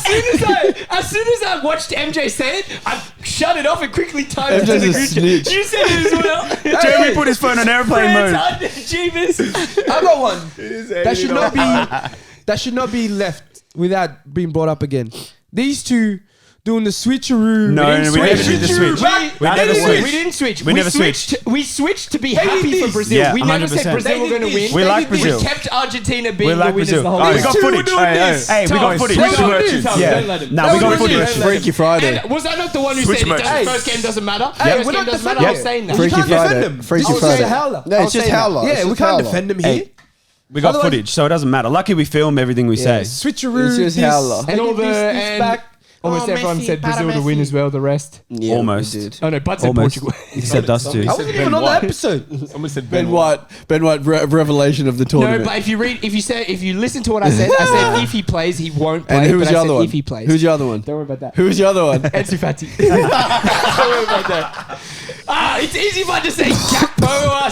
As soon as I watched MJ say it, I shut it off and quickly typed it to MJ's the a group snitch. chat. You said it as well. Jeremy put his phone on airplane Friends, mode. underachievers. I got one. That should not be left without being brought up again. These two doing the switcheroo. No, we never did the switch. We never switched. didn't switch. We never switched. We switched to be happy did for this. Brazil. Yeah, we never said 100%. Brazil were going to win. We like Brazil. We kept Argentina being We the like winners Brazil. the whole Oh, time. we got footage. Hey, we got footage. Don't do Switch this. Yeah. Don't let him. Nah, we Don't got let him. footage. Don't let him. Freaky Friday. And was I not the one who Switch said match. first game doesn't matter? Hey, First we're game not doesn't matter? defending I was saying that. Freaky can't Friday. defend them. Freaky This is Friday. a howler. No, it's just howler. Yeah, It's we just can't howler. defend them Hey, here. We got Otherwise- footage, so it doesn't matter. Lucky we film everything we say. Switcheroo. It's just howler. And all the this back. almost everyone said Brazil to win as well. The rest. Yeah, Almost. we did. Oh no, Bud said Almost. Portugal. He said us too. I wasn't even on that episode. Someone said Ben White, revelation of the No, tournament. but if you listen to what I said, I said if he plays, he won't play. And who was but the I other said one? if he plays. Who's the other one? Don't worry about that. Who was the other one? Ansu Fati. Don't worry about that. It's easy if I just say Gakpo. I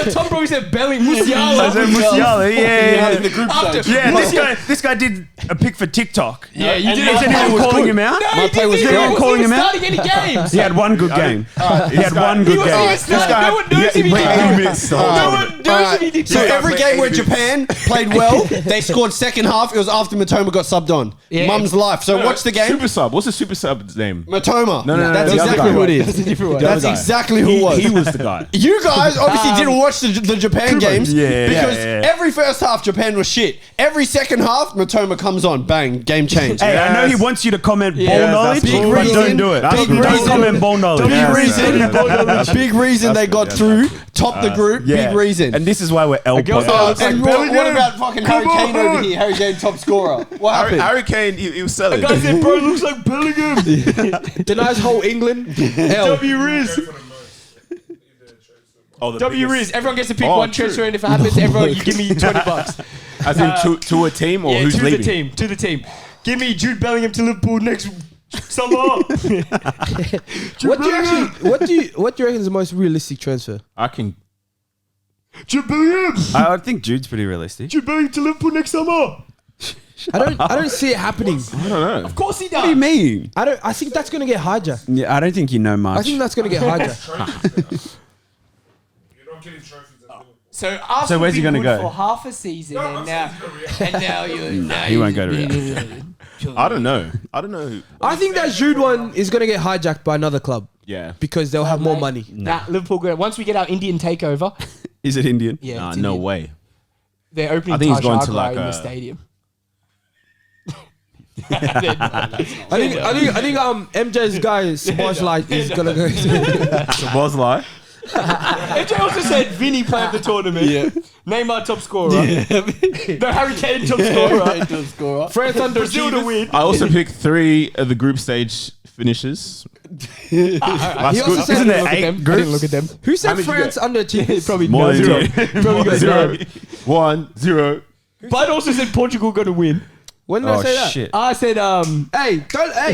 say Tom probably said Belling Musiala. I said Musiala, yeah. In the group stage. Yeah, this guy did a pick for TikTok. Yeah, you And did. isn't anyone calling him out? No, My he play was didn't. great. He Calling him wasn't out? even starting any games. He had one good game. He had one He good wasn't even game. starting. No one knows if he did. No one knows if he did. So Yeah, every but game where 8 Japan played well, they scored second half. It was after Matoma got subbed on. Yeah. Mum's life. So watch the game. Super sub. What's the super sub's name? Matoma. No, That's the other exactly guy. who it That's is. a different one. That's guy. exactly who it was. He was the guy. You guys obviously didn't watch the Japan games because yeah. every first half Japan was shit. Every second half Matoma comes on, bang, game change. Hey, I know he Yes. wants you to comment ball that's knowledge, cool. but Big don't reason- do it. That's big good. Don't reason- comment ball knowledge. Big reason, big reason they got through, top the group, Yeah. big reason. And this is why we're L girl- podcast. And what about fucking Harry Kane over here? Harry Kane top scorer. What happened? Harry Kane, he was selling. I said, bro, looks like Bellingham. Denies whole England. Hell. W Riz. Oh, the W biggest- Riz. Everyone gets to pick Oh, one true. transfer, and if it happens, everyone, you give me $20. As in to a team or Yeah, who's to leaving? the team. To the team. Give me Jude Bellingham to Liverpool next summer. What do you reckon is the most realistic transfer? I can. Jude Bellingham. I think Jude's pretty realistic. Jude Bellingham to Liverpool next summer. I don't see it happening. I don't know. Of course he What do you does. mean? I think that's gonna get hijacked. Yeah, I don't think you know I much. think that's gonna get hijacked. You're not getting trophies at all. So Arsenal where's he been gonna good go? for half a season, and now you're. he won't go to Real. I don't know. I don't know. I think that Jude one is gonna get hijacked by another club Yeah. because they'll have more Mate, money. Nah, Liverpool. Once we get our Indian takeover, Is it Indian? yeah, Nah, it's no Indian. way. They're opening I think he's Taj going to Agra like in the a- stadium. I think MJ's guy Smash Light is gonna go. So was like. AJ also said Vinny played the tournament. Yeah. Neymar top scorer. No, Harry Kane top scorer. France under Brazil to win. I also picked 3 of the group stage finishes. He also said, Isn't there Look at 8 them. I didn't groups? look at them. who said many did you France underachievers? Probably More than zero. 0. 1, 0. Bud also said Portugal going to win. When did I Oh say that? shit! I said Hey,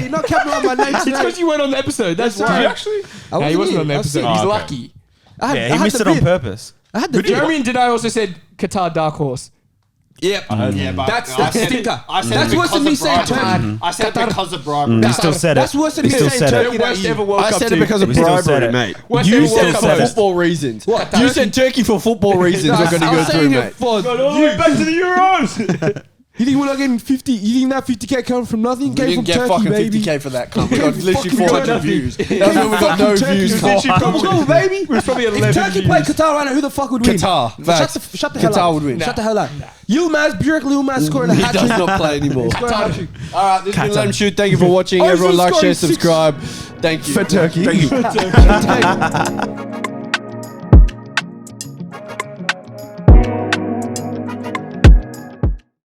you're not capitalizing my name it's tonight. because you weren't on the episode. That's Did why. you actually? No, he wasn't on the I was episode. sick. He's Oh, okay. lucky. I had, Yeah, I he had missed the it on vid. purpose. I had the vid. Jeremy and Denai also said Qatar dark horse. Yep. Yeah, but That's I said stinker. it- I said That's it worse than because me of saying bribery. Turkey. I said it because of bribery. You still said it. That's worse than You me still saying said Turkey. it. that Worst easy. ever World I Cup said it team. because of We still said bribery, it. mate. Worst You ever said World for Cup. football reasons. What, You Turkey? said Turkey for football reasons are going to I'm go saying through, it mate. for Back to the Euros. You think we're not getting 50? You think that 50k come from nothing? We Came didn't from get Turkey, fucking baby. 50k for that. Come, we got literally Fucking 400 Turkey. views. That's what we got no Turkey. views for. Go, baby. was probably If 11 Turkey played Qatar right now, who the fuck would win? Qatar. Shut the hell up. Qatar would win. Shut the hell up. Yilmaz, Burak Yilmaz scoring a He hat does trick. not play anymore. Scoring a hat trick. All right, this has been Qatar. Let 'Em Shoot. Thank you for watching. Oh, Everyone he's like, share, scoring six. subscribe. Thank you. For Turkey. Thank you.